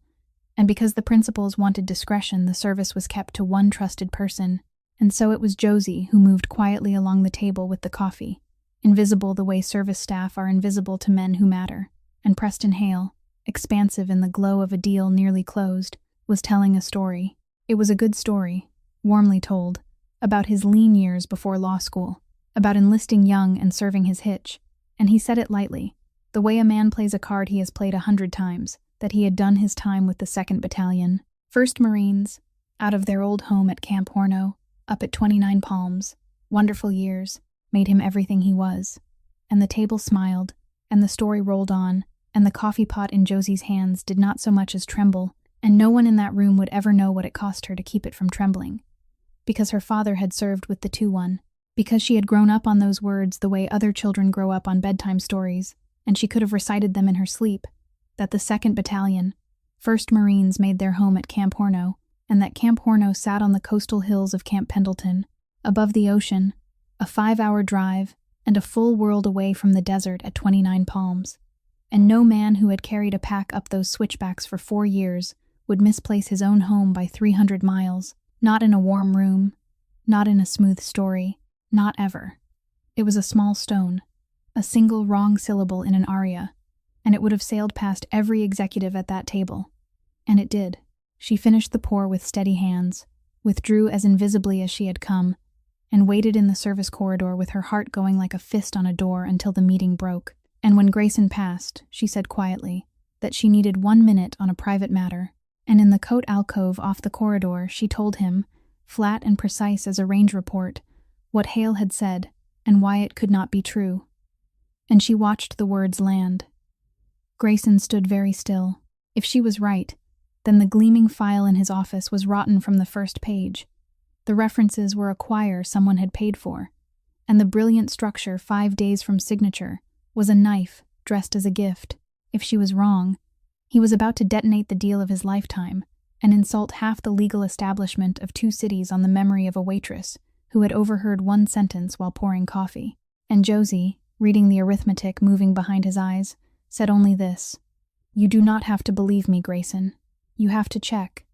and because the principals wanted discretion, the service was kept to one trusted person, and so it was Josie who moved quietly along the table with the coffee, invisible the way service staff are invisible to men who matter, and Preston Hale, expansive in the glow of a deal nearly closed, was telling a story. It was a good story, warmly told, about his lean years before law school, about enlisting young and serving his hitch, and he said it lightly, the way a man plays a card he has played 100 times, that he had done his time with the 2nd Battalion, 1st Marines, out of their old home at Camp Horno, up at 29 Palms. Wonderful years, made him everything he was. And the table smiled, and the story rolled on, and the coffee pot in Josie's hands did not so much as tremble, and no one in that room would ever know what it cost her to keep it from trembling. Because her father had served with the 2-1, because she had grown up on those words the way other children grow up on bedtime stories, and she could have recited them in her sleep, that the 2nd Battalion, 1st Marines made their home at Camp Horno, and that Camp Horno sat on the coastal hills of Camp Pendleton, above the ocean, a 5-hour drive, and a full world away from the desert at 29 Palms. And no man who had carried a pack up those switchbacks for 4 years would misplace his own home by 300 miles, not in a warm room, not in a smooth story, not ever. It was a small stone, a single wrong syllable in an aria, and it would have sailed past every executive at that table. And it did. She finished the pour with steady hands, withdrew as invisibly as she had come, and waited in the service corridor with her heart going like a fist on a door until the meeting broke. And when Grayson passed, she said quietly that she needed 1 minute on a private matter, and in the coat alcove off the corridor she told him, flat and precise as a range report, what Hale had said and why it could not be true. And she watched the words land. Grayson stood very still. If she was right, then the gleaming file in his office was rotten from the first page. The references were a choir someone had paid for, and the brilliant structure 5 days from signature was a knife dressed as a gift. If she was wrong, he was about to detonate the deal of his lifetime and insult half the legal establishment of 2 cities on the memory of a waitress who had overheard 1 sentence while pouring coffee. And Josie, reading the arithmetic moving behind his eyes, said only this: "You do not have to believe me, Grayson. You have to check.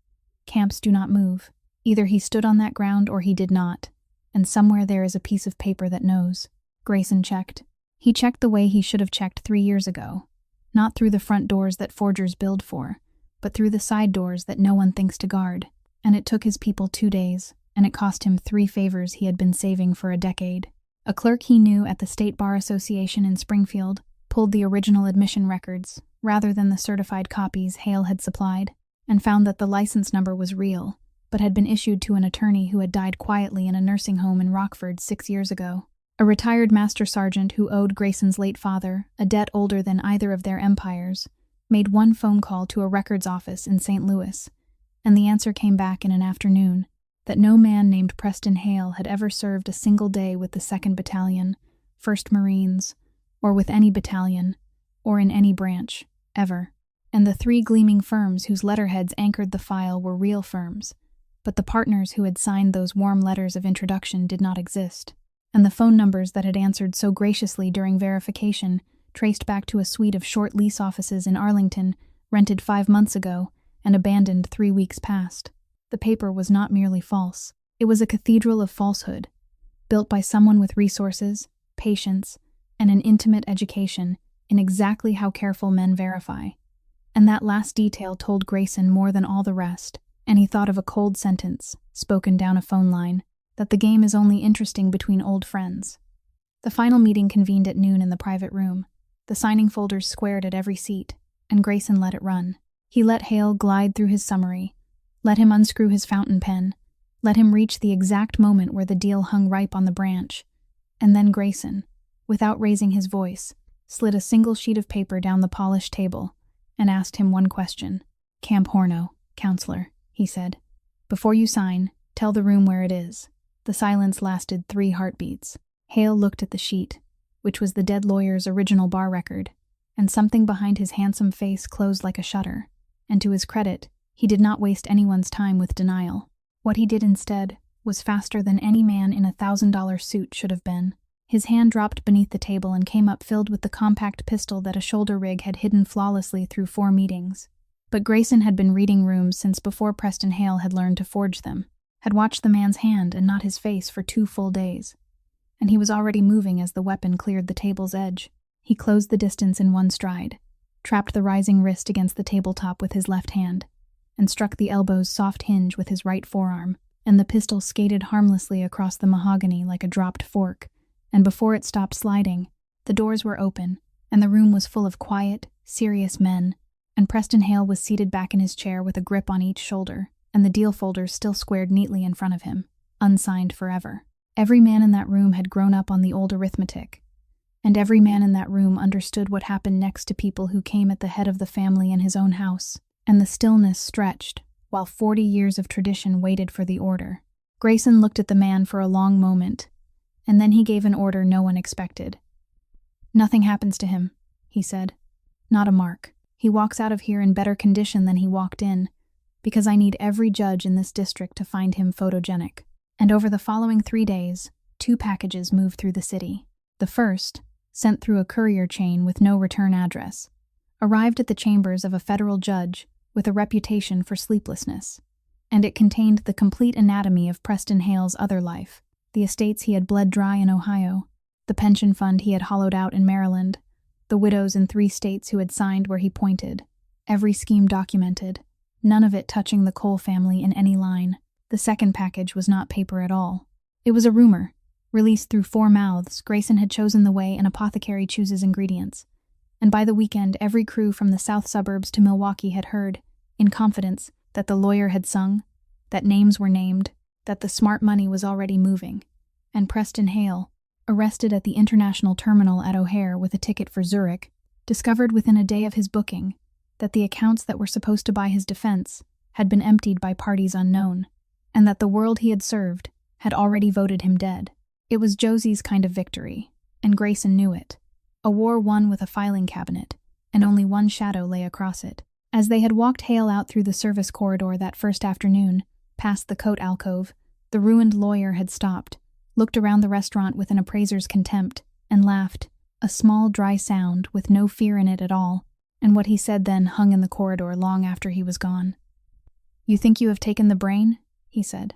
Camps do not move. Either he stood on that ground or he did not, and somewhere there is a piece of paper that knows." Grayson checked. He checked the way he should have checked 3 years ago, not through the front doors that forgers build for, but through the side doors that no one thinks to guard. And it took his people 2 days, and it cost him 3 favors he had been saving for a decade. A clerk he knew at the State Bar Association in Springfield pulled the original admission records, rather than the certified copies Hale had supplied, and found that the license number was real, but had been issued to an attorney who had died quietly in a nursing home in Rockford 6 years ago. A retired master sergeant who owed Grayson's late father a debt older than either of their empires made 1 phone call to a records office in St. Louis, and the answer came back in an afternoon that no man named Preston Hale had ever served a single day with the 2nd Battalion, 1st Marines, or with any battalion, or in any branch, ever. And the 3 gleaming firms whose letterheads anchored the file were real firms, but the partners who had signed those warm letters of introduction did not exist. And the phone numbers that had answered so graciously during verification traced back to a suite of short lease offices in Arlington, rented 5 months ago and abandoned 3 weeks past. The paper was not merely false. It was a cathedral of falsehood, built by someone with resources, patience, and an intimate education in exactly how careful men verify. And that last detail told Grayson more than all the rest, and he thought of a cold sentence, spoken down a phone line, that the game is only interesting between old friends. The final meeting convened at noon in the private room, the signing folders squared at every seat, and Grayson let it run. He let Hale glide through his summary, let him unscrew his fountain pen, let him reach the exact moment where the deal hung ripe on the branch, and then Grayson, without raising his voice, slid a single sheet of paper down the polished table and asked him 1 question. "Camp Horno, counselor," he said. "Before you sign, tell the room where it is." The silence lasted 3 heartbeats. Hale looked at the sheet, which was the dead lawyer's original bar record, and something behind his handsome face closed like a shutter, and to his credit, He did not waste anyone's time with denial. What he did instead was faster than any man in $1,000 suit should have been. His hand dropped beneath the table and came up filled with the compact pistol that a shoulder rig had hidden flawlessly through 4 meetings. But Grayson had been reading rooms since before Preston Hale had learned to forge them, had watched the man's hand and not his face for 2 full days. And he was already moving as the weapon cleared the table's edge. He closed the distance in one stride, trapped the rising wrist against the tabletop with his left hand, and struck the elbow's soft hinge with his right forearm, and the pistol skated harmlessly across the mahogany like a dropped fork, and before it stopped sliding, the doors were open, and the room was full of quiet, serious men, and Preston Hale was seated back in his chair with a grip on each shoulder, and the deal folders still squared neatly in front of him, unsigned forever. Every man in that room had grown up on the old arithmetic, and every man in that room understood what happened next to people who came at the head of the family in his own house, and the stillness stretched, while 40 years of tradition waited for the order. Grayson looked at the man for a long moment, and then he gave an order no one expected. "Nothing happens to him," he said. "Not a mark. He walks out of here in better condition than he walked in, because I need every judge in this district to find him photogenic." And over the following 3 days, 2 packages moved through the city. The first, sent through a courier chain with no return address, arrived at the chambers of a federal judge with a reputation for sleeplessness, and it contained the complete anatomy of Preston Hale's other life, the estates he had bled dry in Ohio, the pension fund he had hollowed out in Maryland, the widows in 3 states who had signed where he pointed, every scheme documented, none of it touching the Cole family in any line. The second package was not paper at all. It was a rumor, released through 4 mouths. Grayson had chosen the way an apothecary chooses ingredients, and by the weekend every crew from the south suburbs to Milwaukee had heard, in confidence, that the lawyer had sung, that names were named, that the smart money was already moving, and Preston Hale, arrested at the international terminal at O'Hare with a ticket for Zurich, discovered within a day of his booking that the accounts that were supposed to buy his defense had been emptied by parties unknown, and that the world he had served had already voted him dead. It was Josie's kind of victory, and Grayson knew it. A war won with a filing cabinet, and only one shadow lay across it. As they had walked Hale out through the service corridor that first afternoon, past the coat alcove, the ruined lawyer had stopped, looked around the restaurant with an appraiser's contempt, and laughed, a small, dry sound with no fear in it at all, and what he said then hung in the corridor long after he was gone. "You think you have taken the brain?" he said.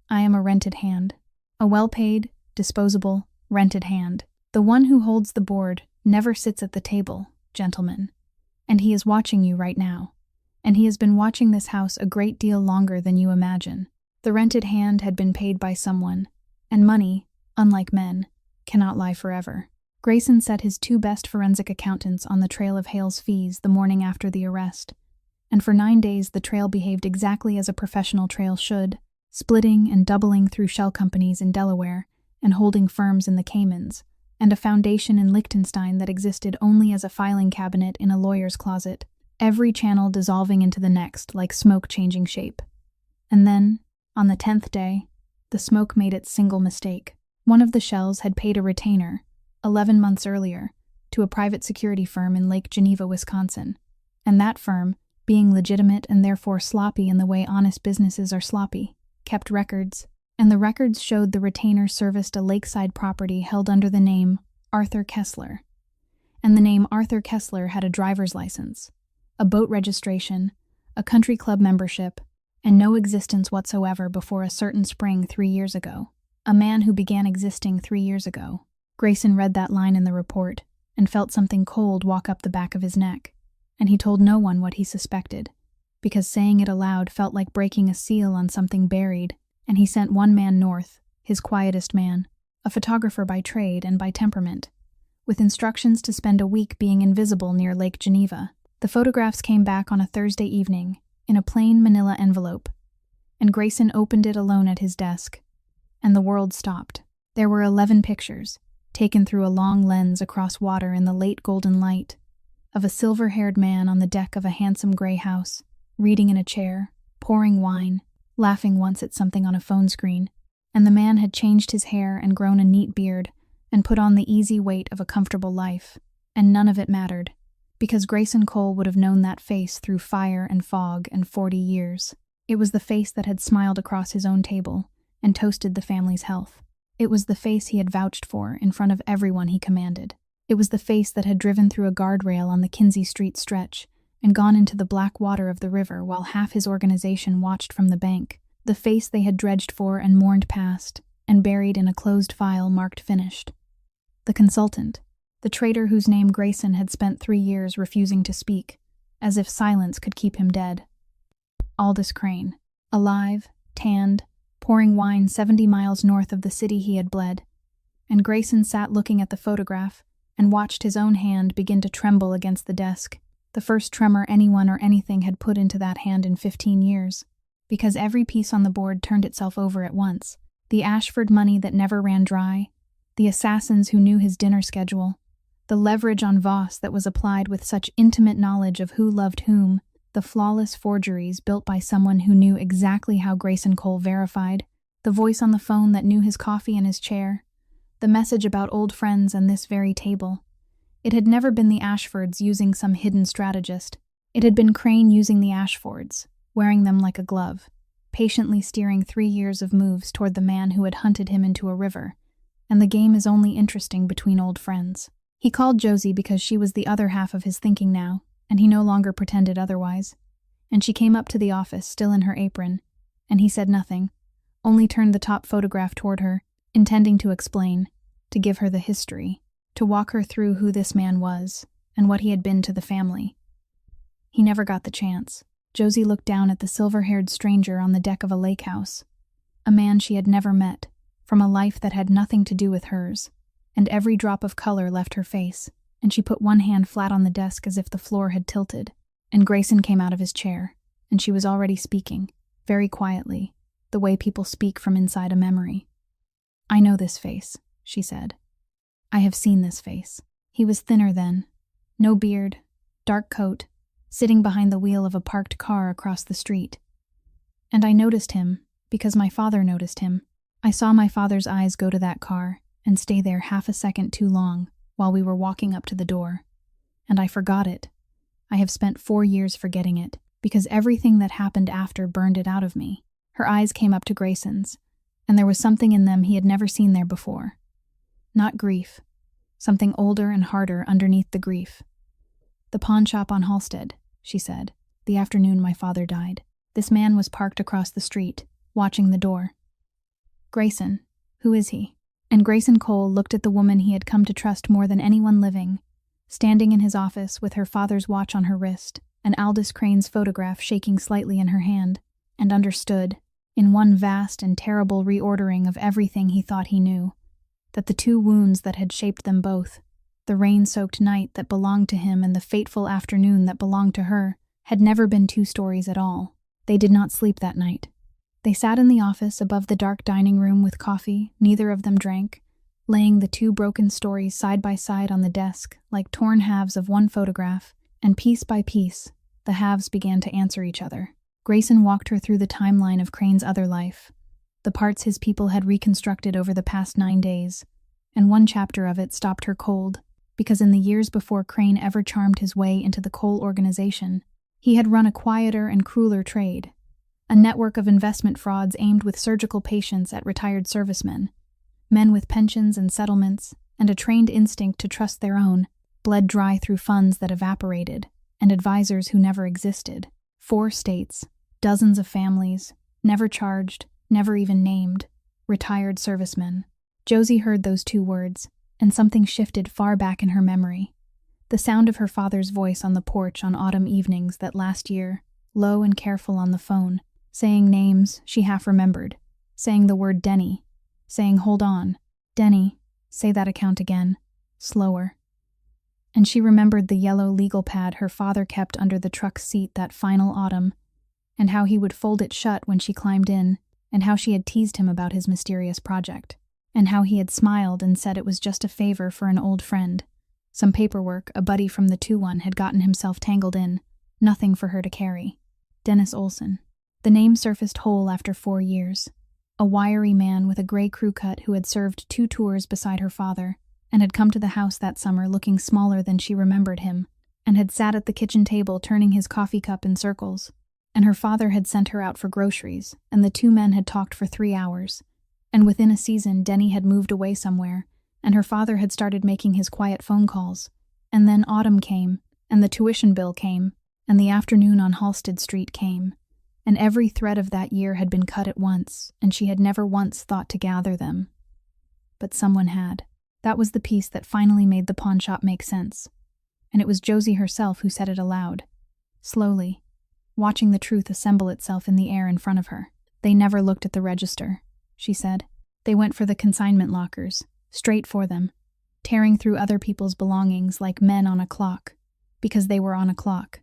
"I am a rented hand. A well-paid, disposable, rented hand. The one who holds the board never sits at the table, gentlemen. And he is watching you right now. And he has been watching this house a great deal longer than you imagine. The rented hand had been paid by someone, and money, unlike men, cannot lie forever." Grayson set his 2 best forensic accountants on the trail of Hale's fees the morning after the arrest, and for 9 days the trail behaved exactly as a professional trail should, splitting and doubling through shell companies in Delaware and holding firms in the Caymans, and a foundation in Liechtenstein that existed only as a filing cabinet in a lawyer's closet, every channel dissolving into the next like smoke changing shape. And then, on the 10th day, the smoke made its single mistake. One of the shells had paid a retainer, 11 months earlier, to a private security firm in Lake Geneva, Wisconsin, and that firm, being legitimate and therefore sloppy in the way honest businesses are sloppy, kept records, and the records showed the retainer serviced a lakeside property held under the name Arthur Kessler. And the name Arthur Kessler had a driver's license, a boat registration, a country club membership, and no existence whatsoever before a certain spring 3 years ago. A man who began existing 3 years ago. Grayson read that line in the report and felt something cold walk up the back of his neck, and he told no one what he suspected, because saying it aloud felt like breaking a seal on something buried, and he sent one man north, his quietest man, a photographer by trade and by temperament, with instructions to spend a week being invisible near Lake Geneva. The photographs came back on a Thursday evening, in a plain manila envelope, and Grayson opened it alone at his desk, and the world stopped. There were 11 pictures, taken through a long lens across water in the late golden light, of a silver-haired man on the deck of a handsome gray house, reading in a chair, pouring wine, laughing once at something on a phone screen, and the man had changed his hair and grown a neat beard and put on the easy weight of a comfortable life, and none of it mattered, because Grayson Cole would have known that face through fire and fog and 40 years. It was the face that had smiled across his own table and toasted the family's health. It was the face he had vouched for in front of everyone he commanded. It was the face that had driven through a guardrail on the Kinsey Street stretch and gone into the black water of the river while half his organization watched from the bank. The face they had dredged for and mourned past and buried in a closed file marked finished. The consultant, the traitor whose name Grayson had spent 3 years refusing to speak, as if silence could keep him dead. Aldous Crane, alive, tanned, pouring wine 70 miles north of the city he had bled. And Grayson sat looking at the photograph and watched his own hand begin to tremble against the desk, the first tremor anyone or anything had put into that hand in 15 years. Because every piece on the board turned itself over at once. The Ashford money that never ran dry, the assassins who knew his dinner schedule, the leverage on Voss that was applied with such intimate knowledge of who loved whom, the flawless forgeries built by someone who knew exactly how Grayson Cole verified, the voice on the phone that knew his coffee and his chair, the message about old friends and this very table. It had never been the Ashfords using some hidden strategist. It had been Crane using the Ashfords, wearing them like a glove, patiently steering 3 years of moves toward the man who had hunted him into a river, and the game is only interesting between old friends. He called Josie because she was the other half of his thinking now, and he no longer pretended otherwise. And she came up to the office, still in her apron, and he said nothing, only turned the top photograph toward her, intending to explain, to give her the history, to walk her through who this man was, and what he had been to the family. He never got the chance. Josie looked down at the silver-haired stranger on the deck of a lake house, a man she had never met, from a life that had nothing to do with hers, and every drop of color left her face, and she put one hand flat on the desk as if the floor had tilted, and Grayson came out of his chair, and she was already speaking, very quietly, the way people speak from inside a memory. "I know this face," she said. "I have seen this face. He was thinner then, no beard, dark coat, sitting behind the wheel of a parked car across the street. And I noticed him, because my father noticed him. I saw my father's eyes go to that car and stay there half a second too long while we were walking up to the door. And I forgot it. I have spent 4 years forgetting it, because everything that happened after burned it out of me." Her eyes came up to Grayson's, and there was something in them he had never seen there before. Not grief. Something older and harder underneath the grief. "The pawn shop on Halsted," she said, "the afternoon my father died. This man was parked across the street, watching the door." "Grayson, who is he?" And Grayson Cole looked at the woman he had come to trust more than anyone living, standing in his office with her father's watch on her wrist and Aldous Crane's photograph shaking slightly in her hand, and understood, in one vast and terrible reordering of everything he thought he knew, that the 2 wounds that had shaped them both, the rain-soaked night that belonged to him and the fateful afternoon that belonged to her, had never been 2 stories at all. They did not sleep that night. They sat in the office above the dark dining room with coffee neither of them drank, laying the 2 broken stories side by side on the desk like torn halves of one photograph, and piece by piece, the halves began to answer each other. Grayson walked her through the timeline of Crane's other life, the parts his people had reconstructed over the past 9 days, and one chapter of it stopped her cold, because in the years before Crane ever charmed his way into the Cole organization, he had run a quieter and crueler trade, a network of investment frauds aimed with surgical patience at retired servicemen, men with pensions and settlements, and a trained instinct to trust their own, bled dry through funds that evaporated, and advisors who never existed. 4 states, dozens of families, never charged, never even named, retired servicemen. Josie heard those 2 words, and something shifted far back in her memory. The sound of her father's voice on the porch on autumn evenings that last year, low and careful on the phone, saying names she half remembered, saying the word Denny, saying hold on, Denny, say that account again, slower. And she remembered the yellow legal pad her father kept under the truck's seat that final autumn, and how he would fold it shut when she climbed in, and how she had teased him about his mysterious project, and how he had smiled and said it was just a favor for an old friend. Some paperwork a buddy from the 2-1 had gotten himself tangled in, nothing for her to carry. Dennis Olson. The name surfaced whole after 4 years. A wiry man with a gray crew cut who had served 2 tours beside her father, and had come to the house that summer looking smaller than she remembered him, and had sat at the kitchen table turning his coffee cup in circles. And her father had sent her out for groceries, and the two men had talked for 3 hours. And within a season, Denny had moved away somewhere, and her father had started making his quiet phone calls. And then autumn came, and the tuition bill came, and the afternoon on Halsted Street came. And every thread of that year had been cut at once, and she had never once thought to gather them. But someone had. That was the piece that finally made the pawn shop make sense. And it was Josie herself who said it aloud. Slowly, watching the truth assemble itself in the air in front of her. They never looked at the register, she said. They went for the consignment lockers, straight for them, tearing through other people's belongings like men on a clock. Because they were on a clock.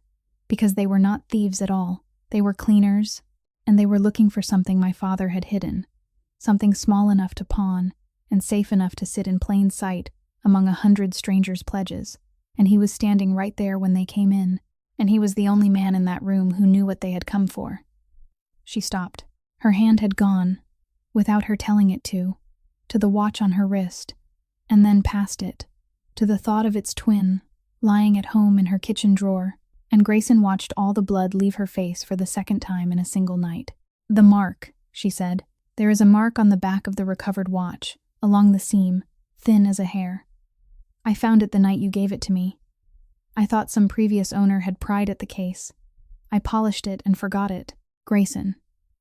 Because they were not thieves at all. They were cleaners, and they were looking for something my father had hidden. Something small enough to pawn, and safe enough to sit in plain sight among 100 strangers' pledges. And he was standing right there when they came in, and he was the only man in that room who knew what they had come for. She stopped. Her hand had gone, without her telling it to the watch on her wrist, and then past it, to the thought of its twin, lying at home in her kitchen drawer, and Grayson watched all the blood leave her face for the second time in a single night. "The mark," she said. "There is a mark on the back of the recovered watch, along the seam, thin as a hair. I found it the night you gave it to me. I thought some previous owner had pried at the case. I polished it and forgot it. Grayson,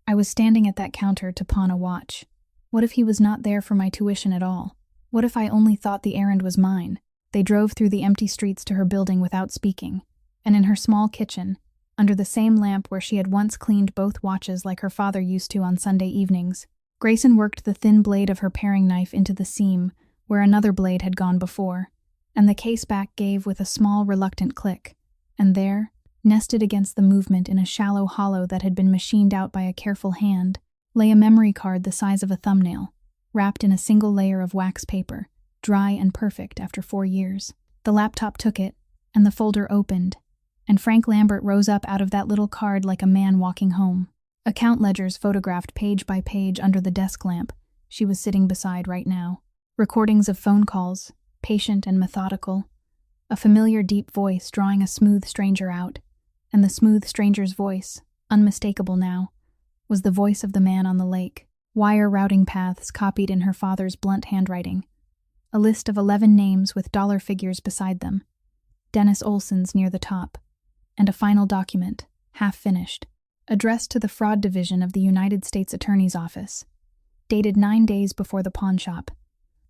I was standing at that counter to pawn a watch. What if he was not there for my tuition at all? What if I only thought the errand was mine?" They drove through the empty streets to her building without speaking, and in her small kitchen, under the same lamp where she had once cleaned both watches like her father used to on Sunday evenings, Grayson worked the thin blade of her paring knife into the seam where another blade had gone before, and the case back gave with a small, reluctant click, and there, nested against the movement in a shallow hollow that had been machined out by a careful hand, lay a memory card the size of a thumbnail, wrapped in a single layer of wax paper, dry and perfect after 4 years. The laptop took it, and the folder opened, and Frank Lambert rose up out of that little card like a man walking home. Account ledgers photographed page by page under the desk lamp she was sitting beside right now. Recordings of phone calls, patient and methodical. A familiar deep voice drawing a smooth stranger out, and the smooth stranger's voice, unmistakable now, was the voice of the man on the lake. Wire routing paths copied in her father's blunt handwriting. A list of 11 names with dollar figures beside them. Dennis Olson's near the top. And a final document, half finished, addressed to the Fraud Division of the United States Attorney's Office, dated 9 days before the pawn shop,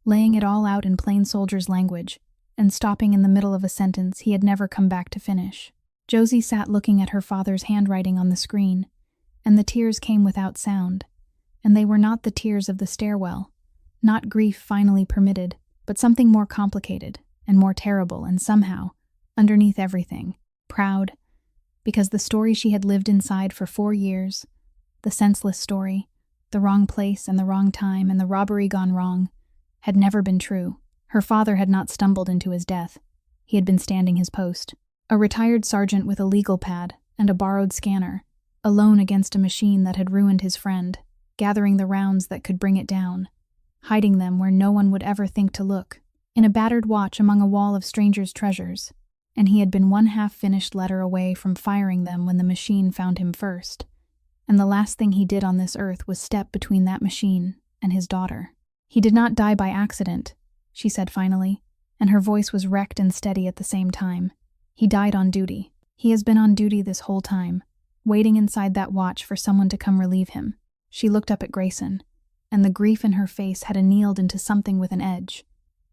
laying it all out in plain soldier's language, and stopping in the middle of a sentence he had never come back to finish. Josie sat looking at her father's handwriting on the screen, and the tears came without sound, and they were not the tears of the stairwell, not grief finally permitted, but something more complicated and more terrible, and somehow, underneath everything, proud, because the story she had lived inside for 4 years, the senseless story, the wrong place and the wrong time and the robbery gone wrong, had never been true. Her father had not stumbled into his death. He had been standing his post. A retired sergeant with a legal pad and a borrowed scanner, alone against a machine that had ruined his friend, gathering the rounds that could bring it down, hiding them where no one would ever think to look, in a battered watch among a wall of strangers' treasures. And he had been one half-finished letter away from firing them when the machine found him first. And the last thing he did on this earth was step between that machine and his daughter. "He did not die by accident," she said finally, and her voice was wrecked and steady at the same time. "He died on duty. He has been on duty this whole time, waiting inside that watch for someone to come relieve him." She looked up at Grayson, and the grief in her face had annealed into something with an edge.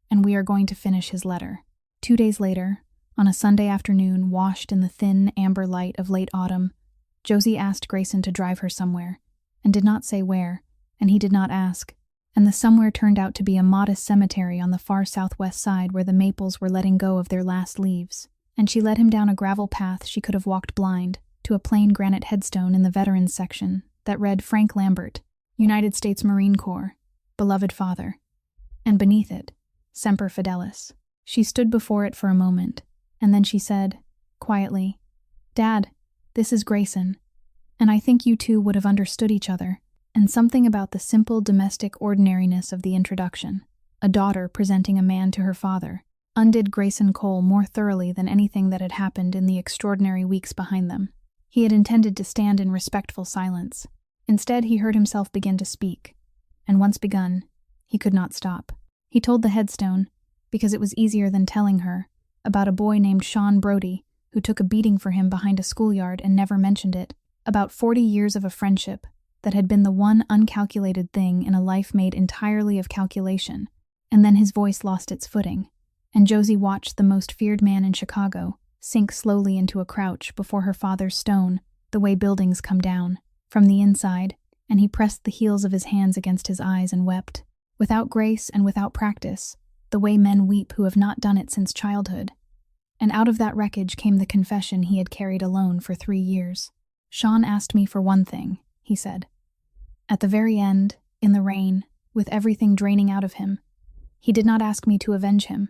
"And we are going to finish his letter." 2 days later, on a Sunday afternoon washed in the thin amber light of late autumn, Josie asked Grayson to drive her somewhere, and did not say where, and he did not ask, and the somewhere turned out to be a modest cemetery on the far southwest side where the maples were letting go of their last leaves, and she led him down a gravel path she could have walked blind, to a plain granite headstone in the veterans section that read Frank Lambert, United States Marine Corps, beloved father, and beneath it, Semper Fidelis. She stood before it for a moment, and then she said, quietly, "Dad, this is Grayson, and I think you two would have understood each other," and something about the simple domestic ordinariness of the introduction, a daughter presenting a man to her father, undid Grayson Cole more thoroughly than anything that had happened in the extraordinary weeks behind them. He had intended to stand in respectful silence. Instead, he heard himself begin to speak, and once begun, he could not stop. He told the headstone, because it was easier than telling her, about a boy named Sean Brody, who took a beating for him behind a schoolyard and never mentioned it, about 40 years of a friendship that had been the one uncalculated thing in a life made entirely of calculation, and then his voice lost its footing, and Josie watched the most feared man in Chicago sink slowly into a crouch before her father's stone, the way buildings come down, from the inside, and he pressed the heels of his hands against his eyes and wept, without grace and without practice, the way men weep who have not done it since childhood. And out of that wreckage came the confession he had carried alone for 3 years. "Sean asked me for one thing," he said. At the very end, in the rain, with everything draining out of him, he did not ask me to avenge him.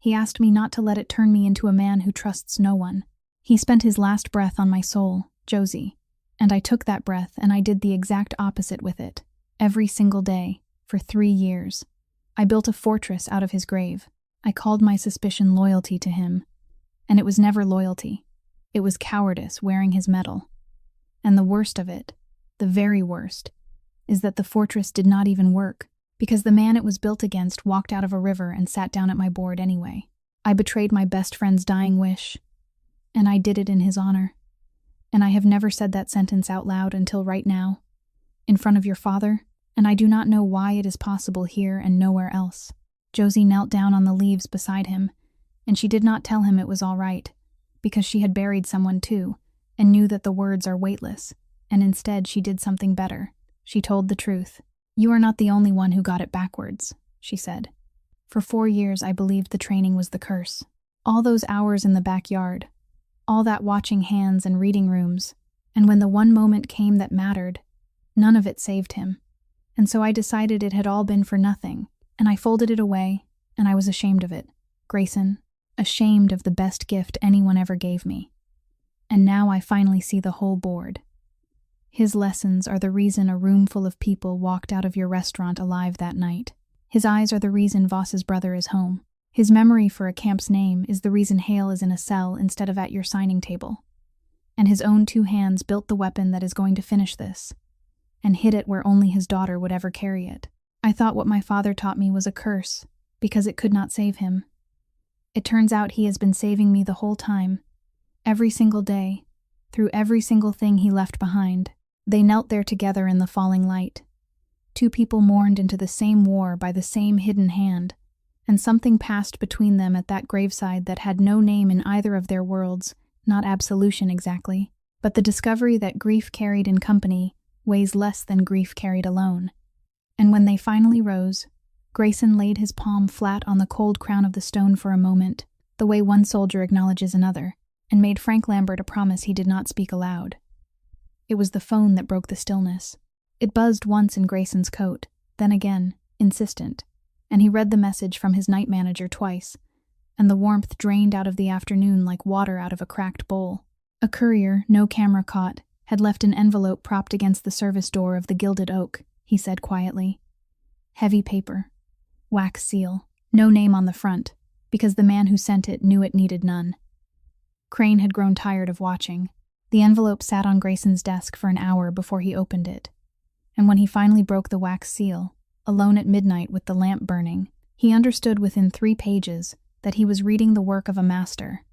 He asked me not to let it turn me into a man who trusts no one. He spent his last breath on my soul, Josie, and I took that breath and I did the exact opposite with it, every single day, for 3 years. I built a fortress out of his grave. I called my suspicion loyalty to him, and it was never loyalty. It was cowardice wearing his metal. And the worst of it, the very worst, is that the fortress did not even work, because the man it was built against walked out of a river and sat down at my board anyway. I betrayed my best friend's dying wish, and I did it in his honor. And I have never said that sentence out loud until right now, in front of your father, and I do not know why it is possible here and nowhere else. Josie knelt down on the leaves beside him, and she did not tell him it was all right, because she had buried someone too, and knew that the words are weightless, and instead she did something better. She told the truth. "You are not the only one who got it backwards," she said. "For 4 years I believed the training was the curse. All those hours in the backyard, all that watching hands and reading rooms, and when the one moment came that mattered, none of it saved him. And so I decided it had all been for nothing, and I folded it away, and I was ashamed of it, Grayson, ashamed of the best gift anyone ever gave me. And now I finally see the whole board. His lessons are the reason a room full of people walked out of your restaurant alive that night. His eyes are the reason Voss's brother is home. His memory for a camp's name is the reason Hale is in a cell instead of at your signing table. And his own 2 hands built the weapon that is going to finish this, and hid it where only his daughter would ever carry it. I thought what my father taught me was a curse, because it could not save him. It turns out he has been saving me the whole time, every single day, through every single thing he left behind." They knelt there together in the falling light. 2 people mourned into the same war by the same hidden hand, and something passed between them at that graveside that had no name in either of their worlds, not absolution exactly, but the discovery that grief carried in company weighs less than grief carried alone. And when they finally rose, Grayson laid his palm flat on the cold crown of the stone for a moment, the way one soldier acknowledges another, and made Frank Lambert a promise he did not speak aloud. It was the phone that broke the stillness. It buzzed once in Grayson's coat, then again, insistent, and he read the message from his night manager twice, and the warmth drained out of the afternoon like water out of a cracked bowl. A courier, no camera caught, had left an envelope propped against the service door of the Gilded Oak, he said quietly. Heavy paper. Wax seal. No name on the front, because the man who sent it knew it needed none. Crane had grown tired of watching. The envelope sat on Grayson's desk for an hour before he opened it, and when he finally broke the wax seal, alone at midnight with the lamp burning, he understood within 3 pages that he was reading the work of a master,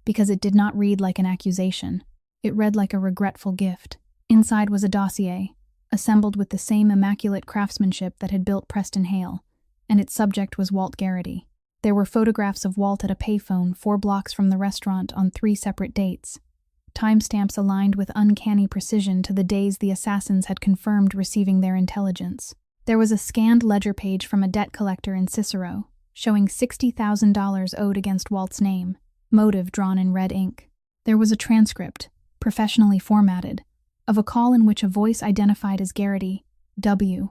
because it did not read like an accusation. It read like a regretful gift. Inside was a dossier, assembled with the same immaculate craftsmanship that had built Preston Hale, and its subject was Walt Garrity. There were photographs of Walt at a payphone 4 blocks from the restaurant on 3 separate dates, timestamps aligned with uncanny precision to the days the assassins had confirmed receiving their intelligence. There was a scanned ledger page from a debt collector in Cicero, showing $60,000 owed against Walt's name, motive drawn in red ink. There was a transcript, professionally formatted, of a call in which a voice identified as Garrity, W.,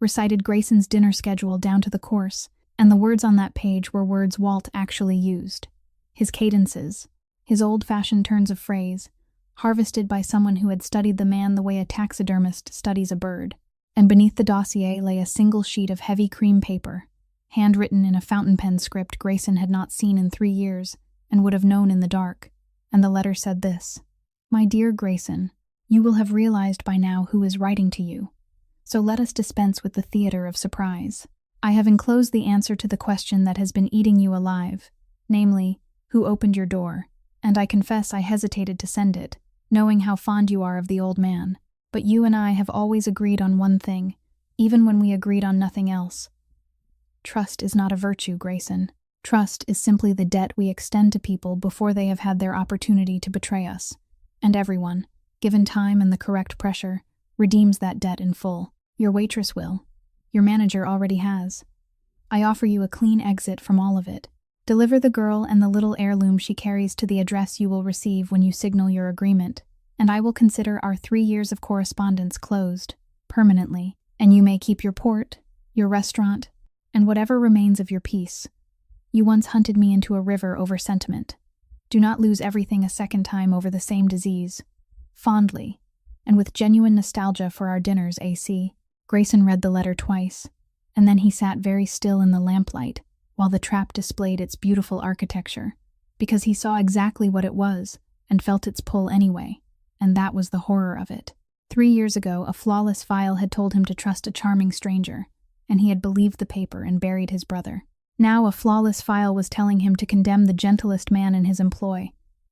recited Grayson's dinner schedule down to the course, and the words on that page were words Walt actually used. His cadences, his old-fashioned turns of phrase, harvested by someone who had studied the man the way a taxidermist studies a bird. And beneath the dossier lay a single sheet of heavy cream paper, handwritten in a fountain pen script Grayson had not seen in 3 years and would have known in the dark, and the letter said this: "My dear Grayson, you will have realized by now who is writing to you, so let us dispense with the theater of surprise. I have enclosed the answer to the question that has been eating you alive, namely, who opened your door, and I confess I hesitated to send it, knowing how fond you are of the old man. But you and I have always agreed on one thing, even when we agreed on nothing else. Trust is not a virtue, Grayson. Trust is simply the debt we extend to people before they have had their opportunity to betray us. And everyone, given time and the correct pressure, redeems that debt in full. Your waitress will. Your manager already has. I offer you a clean exit from all of it. Deliver the girl and the little heirloom she carries to the address you will receive when you signal your agreement, and I will consider our 3 years of correspondence closed, permanently, and you may keep your port, your restaurant, and whatever remains of your peace. You once hunted me into a river over sentiment. Do not lose everything a second time over the same disease. Fondly, and with genuine nostalgia for our dinners, AC." Grayson read the letter twice, and then he sat very still in the lamplight while the trap displayed its beautiful architecture, because he saw exactly what it was and felt its pull anyway, and that was the horror of it. 3 years ago, a flawless file had told him to trust a charming stranger, and he had believed the paper and buried his brother. Now a flawless file was telling him to condemn the gentlest man in his employ,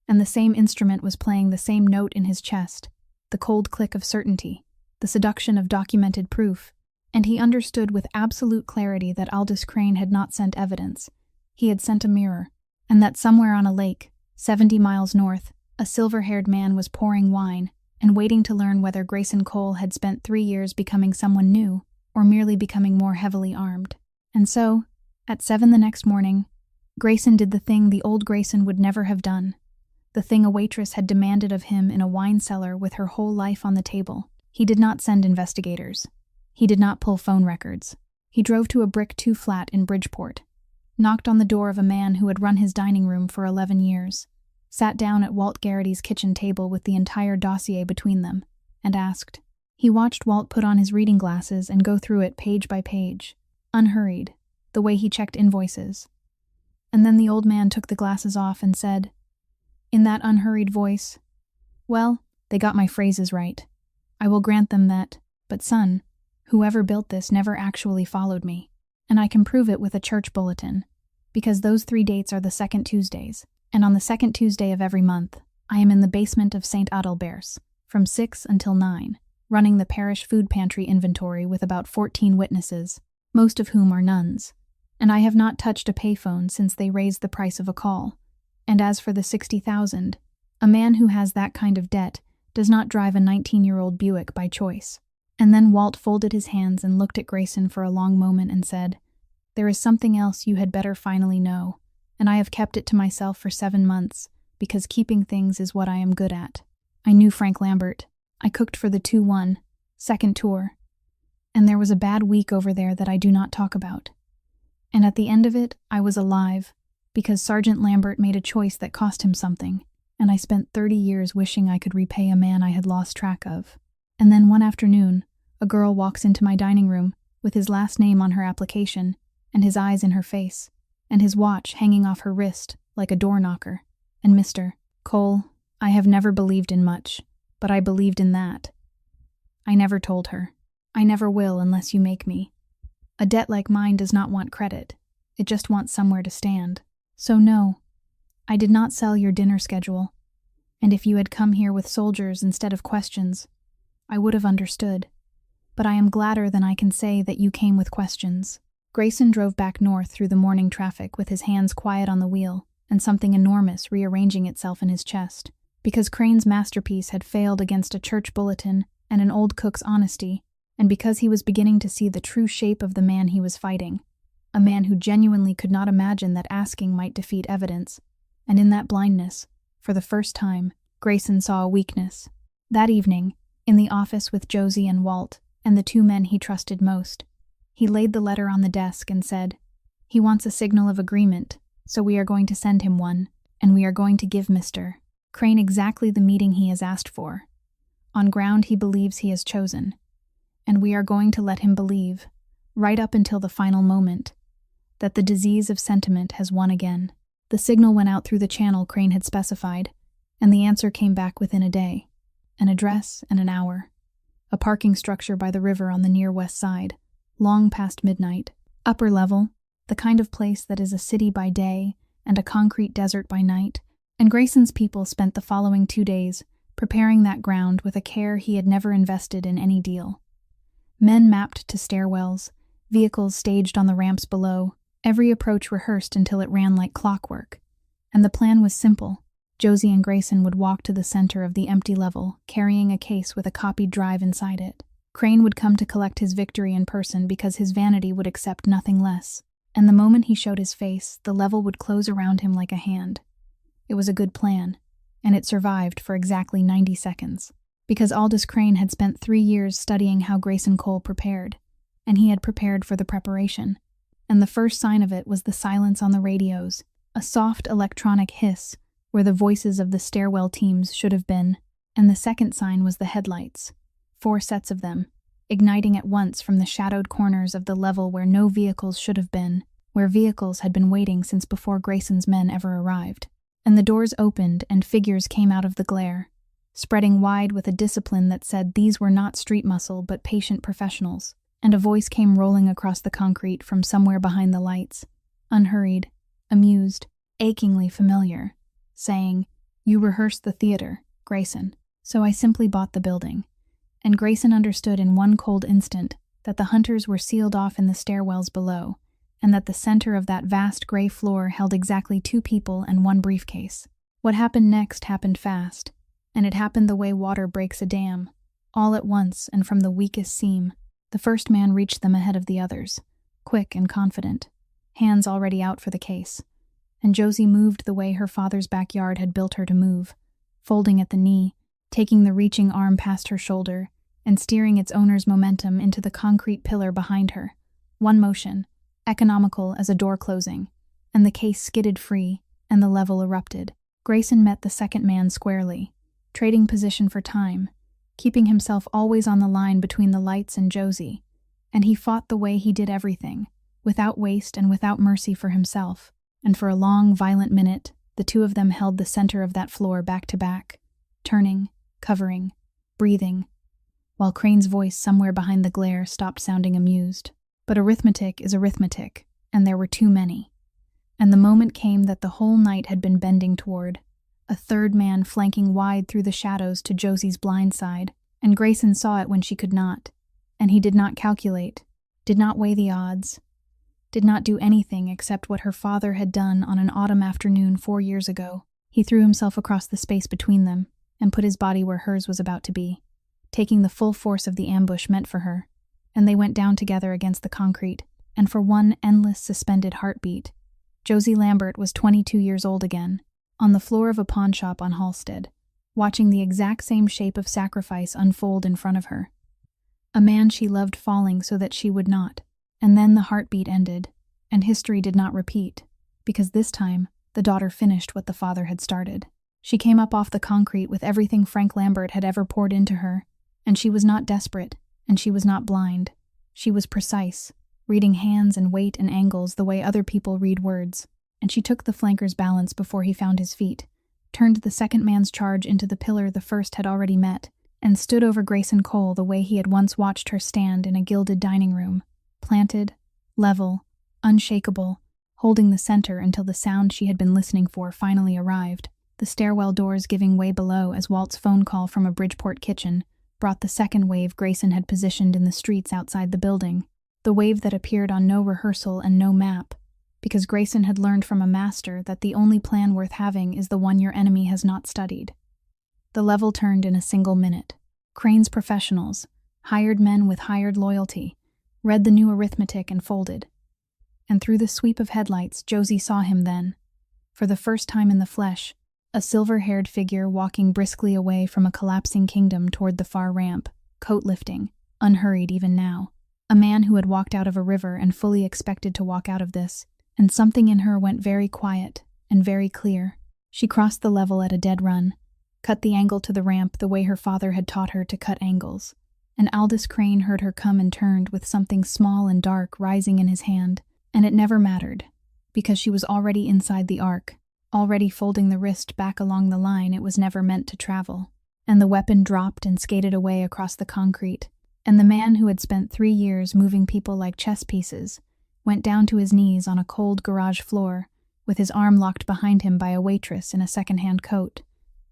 and the same instrument was playing the same note in his chest, the cold click of certainty, the seduction of documented proof, and he understood with absolute clarity that Aldous Crane had not sent evidence. He had sent a mirror, and that somewhere on a lake, 70 miles north, a silver-haired man was pouring wine and waiting to learn whether Grayson Cole had spent 3 years becoming someone new or merely becoming more heavily armed. And so, at 7 the next morning, Grayson did the thing the old Grayson would never have done, the thing a waitress had demanded of him in a wine cellar with her whole life on the table. He did not send investigators. He did not pull phone records. He drove to a brick 2 flat in Bridgeport, knocked on the door of a man who had run his dining room for 11 years, sat down at Walt Garrity's kitchen table with the entire dossier between them, and asked. He watched Walt put on his reading glasses and go through it page by page, unhurried, the way he checked invoices. And then the old man took the glasses off and said, in that unhurried voice, "Well, they got my phrases right. I will grant them that, but son, whoever built this never actually followed me, and I can prove it with a church bulletin, because those 3 dates are the second Tuesdays, and on the second Tuesday of every month, I am in the basement of St. Adalbert's, from 6 until 9, running the parish food pantry inventory with about 14 witnesses, most of whom are nuns, and I have not touched a payphone since they raised the price of a call. And as for the 60,000, a man who has that kind of debt does not drive a 19-year-old Buick by choice." And then Walt folded his hands and looked at Grayson for a long moment and said, "There is something else you had better finally know, and I have kept it to myself for 7 months, because keeping things is what I am good at. I knew Frank Lambert. I cooked for the 2-1, second tour, and there was a bad week over there that I do not talk about. And at the end of it, I was alive, because Sergeant Lambert made a choice that cost him something, and I spent 30 years wishing I could repay a man I had lost track of. And then one afternoon, a girl walks into my dining room with his last name on her application, and his eyes in her face, and his watch hanging off her wrist like a door knocker. And Mr. Cole, I have never believed in much, but I believed in that. I never told her. I never will unless you make me. A debt like mine does not want credit. It just wants somewhere to stand. So no, I did not sell your dinner schedule, and if you had come here with soldiers instead of questions, I would have understood. But I am gladder than I can say that you came with questions." Grayson drove back north through the morning traffic with his hands quiet on the wheel and something enormous rearranging itself in his chest, because Crane's masterpiece had failed against a church bulletin and an old cook's honesty, and because he was beginning to see the true shape of the man he was fighting, a man who genuinely could not imagine that asking might defeat evidence, and in that blindness, for the first time, Grayson saw a weakness. That evening, in the office with Josie and Walt, and the 2 men he trusted most, he laid the letter on the desk and said, "He wants a signal of agreement, so we are going to send him one, and we are going to give Mr. Crane exactly the meeting he has asked for, on ground he believes he has chosen, and we are going to let him believe, right up until the final moment, that the disease of sentiment has won again. The signal went out through the channel Crane had specified, and the answer came back within a day. An address and an hour. A parking structure by the river on the near west side, long past midnight. Upper level, the kind of place that is a city by day and a concrete desert by night, and Grayson's people spent the following 2 days preparing that ground with a care he had never invested in any deal. Men mapped to stairwells, vehicles staged on the ramps below, every approach rehearsed until it ran like clockwork. And the plan was simple. Josie and Grayson would walk to the center of the empty level, carrying a case with a copied drive inside it. Crane would come to collect his victory in person because his vanity would accept nothing less. And the moment he showed his face, the level would close around him like a hand. It was a good plan, and it survived for exactly 90 seconds. Because Aldous Crane had spent 3 years studying how Grayson Cole prepared, and he had prepared for the preparation. And the first sign of it was the silence on the radios, a soft electronic hiss where the voices of the stairwell teams should have been, and the second sign was the headlights, 4 sets of them, igniting at once from the shadowed corners of the level where no vehicles should have been, where vehicles had been waiting since before Grayson's men ever arrived. And the doors opened and figures came out of the glare, spreading wide with a discipline that said these were not street muscle but patient professionals. And a voice came rolling across the concrete from somewhere behind the lights, unhurried, amused, achingly familiar, saying, "You rehearsed the theater, Grayson, so I simply bought the building." And Grayson understood in one cold instant that the hunters were sealed off in the stairwells below, and that the center of that vast gray floor held exactly 2 people and 1 briefcase. What happened next happened fast, and it happened the way water breaks a dam, all at once and from the weakest seam. The first man reached them ahead of the others, quick and confident, hands already out for the case. And Josie moved the way her father's backyard had built her to move, folding at the knee, taking the reaching arm past her shoulder, and steering its owner's momentum into the concrete pillar behind her. One motion, economical as a door closing, and the case skidded free, and the level erupted. Grayson met the second man squarely, trading position for time, keeping himself always on the line between the lights and Josie, and he fought the way he did everything, without waste and without mercy for himself. And for a long, violent minute, the 2 of them held the center of that floor back to back, turning, covering, breathing, while Crane's voice somewhere behind the glare stopped sounding amused. But arithmetic is arithmetic, and there were too many. And the moment came that the whole night had been bending toward, a third man flanking wide through the shadows to Josie's blind side, and Grayson saw it when she could not, and he did not calculate, did not weigh the odds, did not do anything except what her father had done on an autumn afternoon 4 years ago. He threw himself across the space between them and put his body where hers was about to be, taking the full force of the ambush meant for her, and they went down together against the concrete, and for one endless suspended heartbeat, Josie Lambert was 22 years old again, on the floor of a pawn shop on Halstead, watching the exact same shape of sacrifice unfold in front of her. A man she loved falling so that she would not. And then the heartbeat ended, and history did not repeat, because this time the daughter finished what the father had started. She came up off the concrete with everything Frank Lambert had ever poured into her, and she was not desperate, and she was not blind. She was precise, reading hands and weight and angles the way other people read words, and she took the flanker's balance before he found his feet, turned the second man's charge into the pillar the first had already met, and stood over Grayson Cole the way he had once watched her stand in a gilded dining room, planted, level, unshakable, holding the center until the sound she had been listening for finally arrived, the stairwell doors giving way below as Walt's phone call from a Bridgeport kitchen brought the second wave Grayson had positioned in the streets outside the building, the wave that appeared on no rehearsal and no map, because Grayson had learned from a master that the only plan worth having is the one your enemy has not studied. The level turned in a single minute. Crane's professionals, hired men with hired loyalty, read the new arithmetic and folded. And through the sweep of headlights, Josie saw him then, for the first time in the flesh, a silver-haired figure walking briskly away from a collapsing kingdom toward the far ramp, coat lifting, unhurried even now. A man who had walked out of a river and fully expected to walk out of this, and something in her went very quiet and very clear. She crossed the level at a dead run, cut the angle to the ramp the way her father had taught her to cut angles, and Aldous Crane heard her come and turned with something small and dark rising in his hand, And it never mattered, because she was already inside the arc, already folding the wrist back along the line it was never meant to travel. And the weapon dropped and skated away across the concrete, and the man who had spent 3 years moving people like chess pieces went down to his knees on a cold garage floor, with his arm locked behind him by a waitress in a second-hand coat,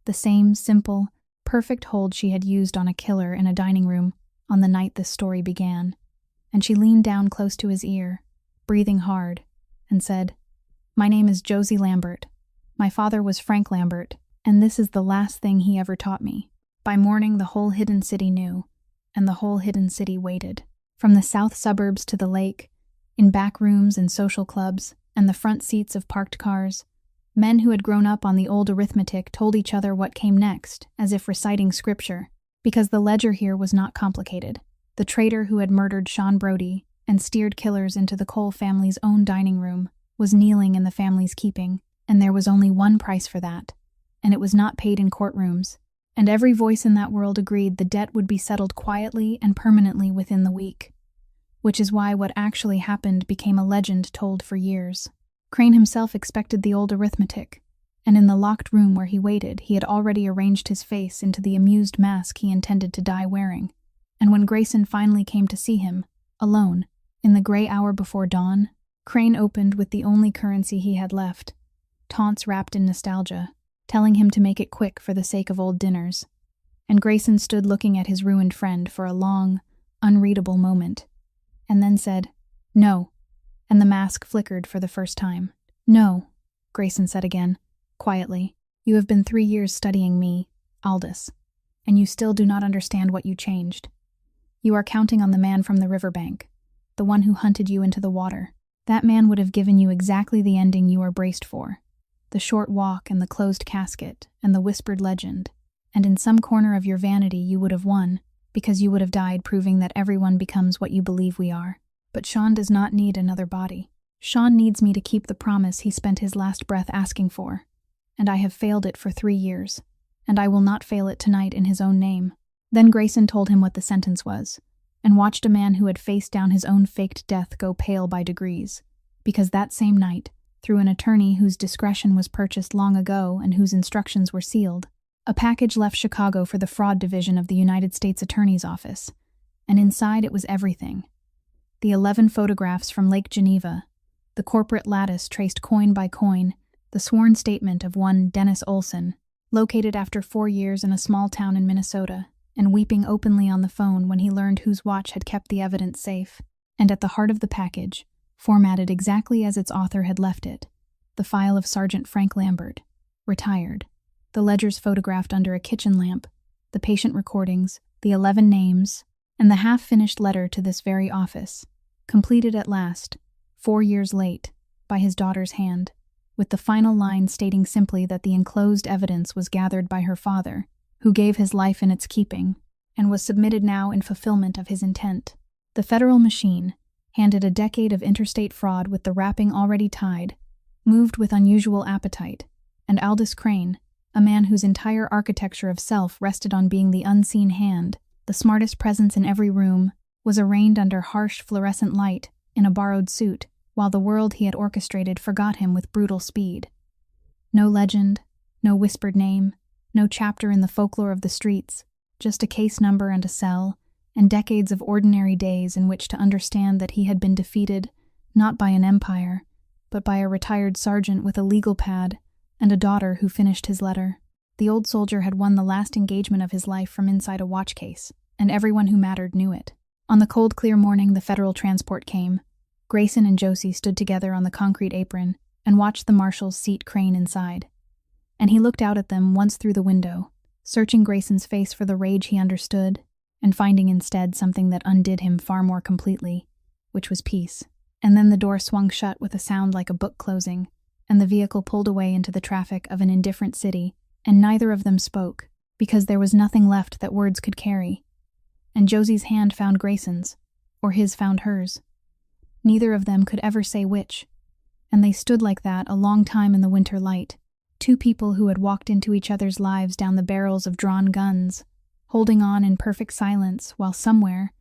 the same simple, perfect hold she had used on a killer in a dining room on the night this story began. And she leaned down close to his ear, breathing hard, and said, "My name is Josie Lambert. My father was Frank Lambert, and this is the last thing he ever taught me." By morning, the whole hidden city knew, and the whole hidden city waited. From the south suburbs to the lake, in back rooms and social clubs, and the front seats of parked cars, men who had grown up on the old arithmetic told each other what came next, as if reciting scripture, because the ledger here was not complicated. The traitor who had murdered Sean Brody and steered killers into the Cole family's own dining room was kneeling in the family's keeping, and there was only one price for that, and it was not paid in courtrooms. And every voice in that world agreed the debt would be settled quietly and permanently within the week. Which is why what actually happened became a legend told for years. Crane himself expected the old arithmetic, and in the locked room where he waited, he had already arranged his face into the amused mask he intended to die wearing. And when Grayson finally came to see him, alone, in the gray hour before dawn, Crane opened with the only currency he had left, taunts wrapped in nostalgia, telling him to make it quick for the sake of old dinners. And Grayson stood looking at his ruined friend for a long, unreadable moment, and then said, "No," and the mask flickered for the first time. "No," Grayson said again, quietly. "You have been 3 years studying me, Aldous, and you still do not understand what you changed. You are counting on the man from the riverbank, the one who hunted you into the water. That man would have given you exactly the ending you are braced for. The short walk and the closed casket and the whispered legend, and in some corner of your vanity you would have won, because you would have died proving that everyone becomes what you believe we are. But Sean does not need another body. Sean needs me to keep the promise he spent his last breath asking for, and I have failed it for 3 years, and I will not fail it tonight in his own name." Then Grayson told him what the sentence was, and watched a man who had faced down his own faked death go pale by degrees, because that same night, through an attorney whose discretion was purchased long ago and whose instructions were sealed, a package left Chicago for the fraud division of the United States Attorney's Office, and inside it was everything. The 11 photographs from Lake Geneva, the corporate lattice traced coin by coin, the sworn statement of one Dennis Olson, located after 4 years in a small town in Minnesota, and weeping openly on the phone when he learned whose watch had kept the evidence safe, and at the heart of the package, formatted exactly as its author had left it, the file of Sergeant Frank Lambert, retired, the ledgers photographed under a kitchen lamp, the patient recordings, the 11 names, and the half-finished letter to this very office, completed at last, 4 years late, by his daughter's hand, with the final line stating simply that the enclosed evidence was gathered by her father, who gave his life in its keeping, and was submitted now in fulfillment of his intent. The federal machine, handed a decade of interstate fraud with the wrapping already tied, moved with unusual appetite, and Aldous Crane, a man whose entire architecture of self rested on being the unseen hand, the smartest presence in every room, was arraigned under harsh fluorescent light in a borrowed suit, while the world he had orchestrated forgot him with brutal speed. No legend, no whispered name, no chapter in the folklore of the streets, just a case number and a cell, and decades of ordinary days in which to understand that he had been defeated not by an empire, but by a retired sergeant with a legal pad and a daughter who finished his letter. The old soldier had won the last engagement of his life from inside a watch case, and everyone who mattered knew it. On the cold, clear morning the federal transport came. Grayson and Josie stood together on the concrete apron and watched the marshals seat Crane inside. And he looked out at them once through the window, searching Grayson's face for the rage he understood, and finding instead something that undid him far more completely, which was peace. And then the door swung shut with a sound like a book closing, and the vehicle pulled away into the traffic of an indifferent city, and neither of them spoke, because there was nothing left that words could carry. And Josie's hand found Grayson's, or his found hers. Neither of them could ever say which, and they stood like that a long time in the winter light, two people who had walked into each other's lives down the barrels of drawn guns, holding on in perfect silence while somewhere,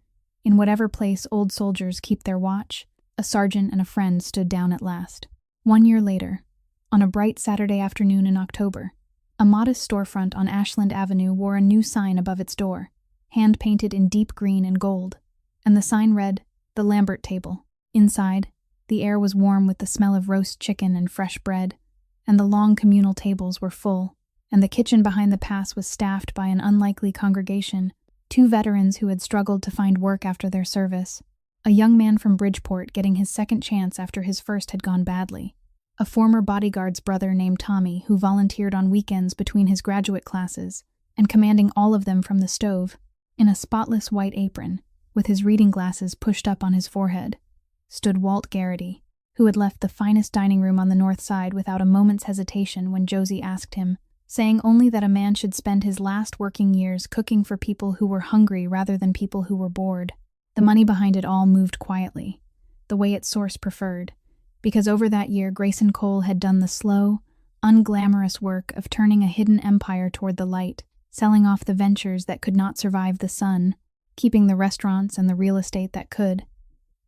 in whatever place old soldiers keep their watch, A sergeant and a friend stood down at last. 1 year later, on a bright Saturday afternoon in October, a modest storefront on Ashland Avenue wore a new sign above its door, hand-painted in deep green and gold, and the sign read, "The Lambert Table." Inside, the air was warm with the smell of roast chicken and fresh bread, and the long communal tables were full, and the kitchen behind the pass was staffed by an unlikely congregation, 2 veterans who had struggled to find work after their service, a young man from Bridgeport getting his second chance after his first had gone badly, a former bodyguard's brother named Tommy who volunteered on weekends between his graduate classes, and commanding all of them from the stove, in a spotless white apron, with his reading glasses pushed up on his forehead, stood Walt Garrity, who had left the finest dining room on the north side without a moment's hesitation when Josie asked him, saying only that a man should spend his last working years cooking for people who were hungry rather than people who were bored. The money behind it all moved quietly, the way its source preferred, because over that year Grayson Cole had done the slow, unglamorous work of turning a hidden empire toward the light, selling off the ventures that could not survive the sun, keeping the restaurants and the real estate that could,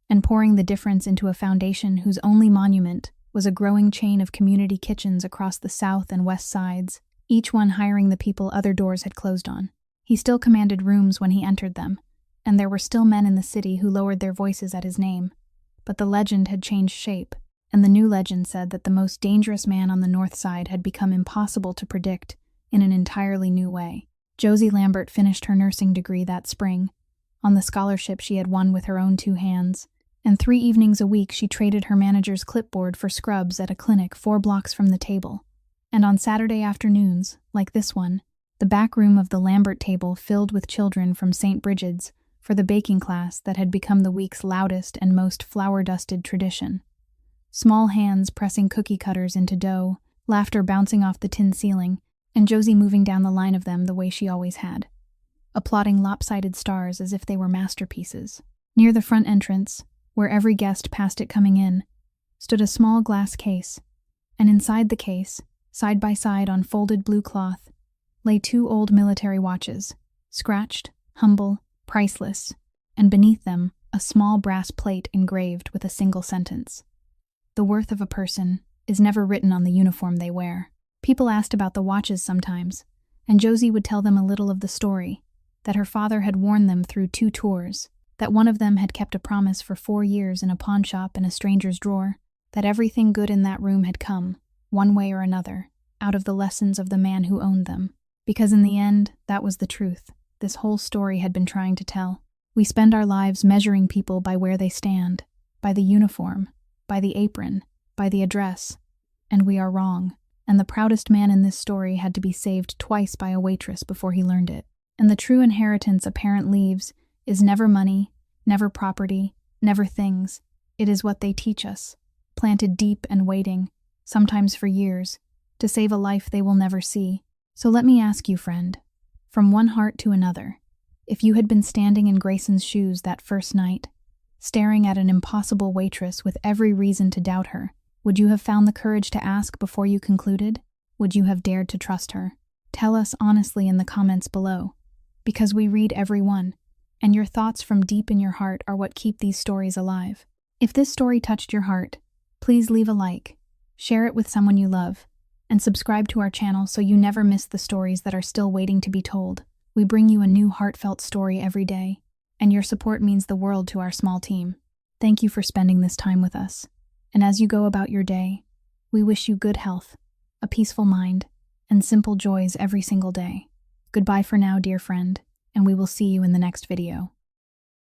and pouring the difference into a foundation whose only monument was a growing chain of community kitchens across the south and west sides, each one hiring the people other doors had closed on. He still commanded rooms when he entered them, and there were still men in the city who lowered their voices at his name. But the legend had changed shape, and the new legend said that the most dangerous man on the north side had become impossible to predict in an entirely new way. Josie Lambert finished her nursing degree that spring, on the scholarship she had won with her own 2 hands, and 3 evenings a week she traded her manager's clipboard for scrubs at a clinic 4 blocks from the table. And on Saturday afternoons, like this one, the back room of the Lambert table filled with children from St. Bridget's for the baking class that had become the week's loudest and most flour-dusted tradition. Small hands pressing cookie cutters into dough, laughter bouncing off the tin ceiling, and Josie moving down the line of them the way she always had, applauding lopsided stars as if they were masterpieces. Near the front entrance, where every guest passed it coming in, stood a small glass case, and inside the case, side by side on folded blue cloth, lay 2 old military watches, scratched, humble, priceless, and beneath them a small brass plate engraved with a single sentence. The worth of a person is never written on the uniform they wear. People asked about the watches sometimes, and Josie would tell them a little of the story, that her father had worn them through 2 tours, that one of them had kept a promise for 4 years in a pawn shop in a stranger's drawer, that everything good in that room had come, one way or another, out of the lessons of the man who owned them. Because in the end, that was the truth this whole story had been trying to tell. We spend our lives measuring people by where they stand, by the uniform, by the apron, by the address, and we are wrong. And the proudest man in this story had to be saved twice by a waitress before he learned it. And the true inheritance a parent leaves is never money, never property, never things. It is what they teach us, planted deep and waiting, sometimes for years, to save a life they will never see. So let me ask you, friend, from one heart to another, if you had been standing in Grayson's shoes that first night, staring at an impossible waitress with every reason to doubt her, would you have found the courage to ask before you concluded? Would you have dared to trust her? Tell us honestly in the comments below, because we read every one, and your thoughts from deep in your heart are what keep these stories alive. If this story touched your heart, please leave a like, share it with someone you love, and subscribe to our channel so you never miss the stories that are still waiting to be told. We bring you a new heartfelt story every day, and your support means the world to our small team. Thank you for spending this time with us. And as you go about your day, we wish you good health, a peaceful mind, and simple joys every single day. Goodbye for now, dear friend, and we will see you in the next video.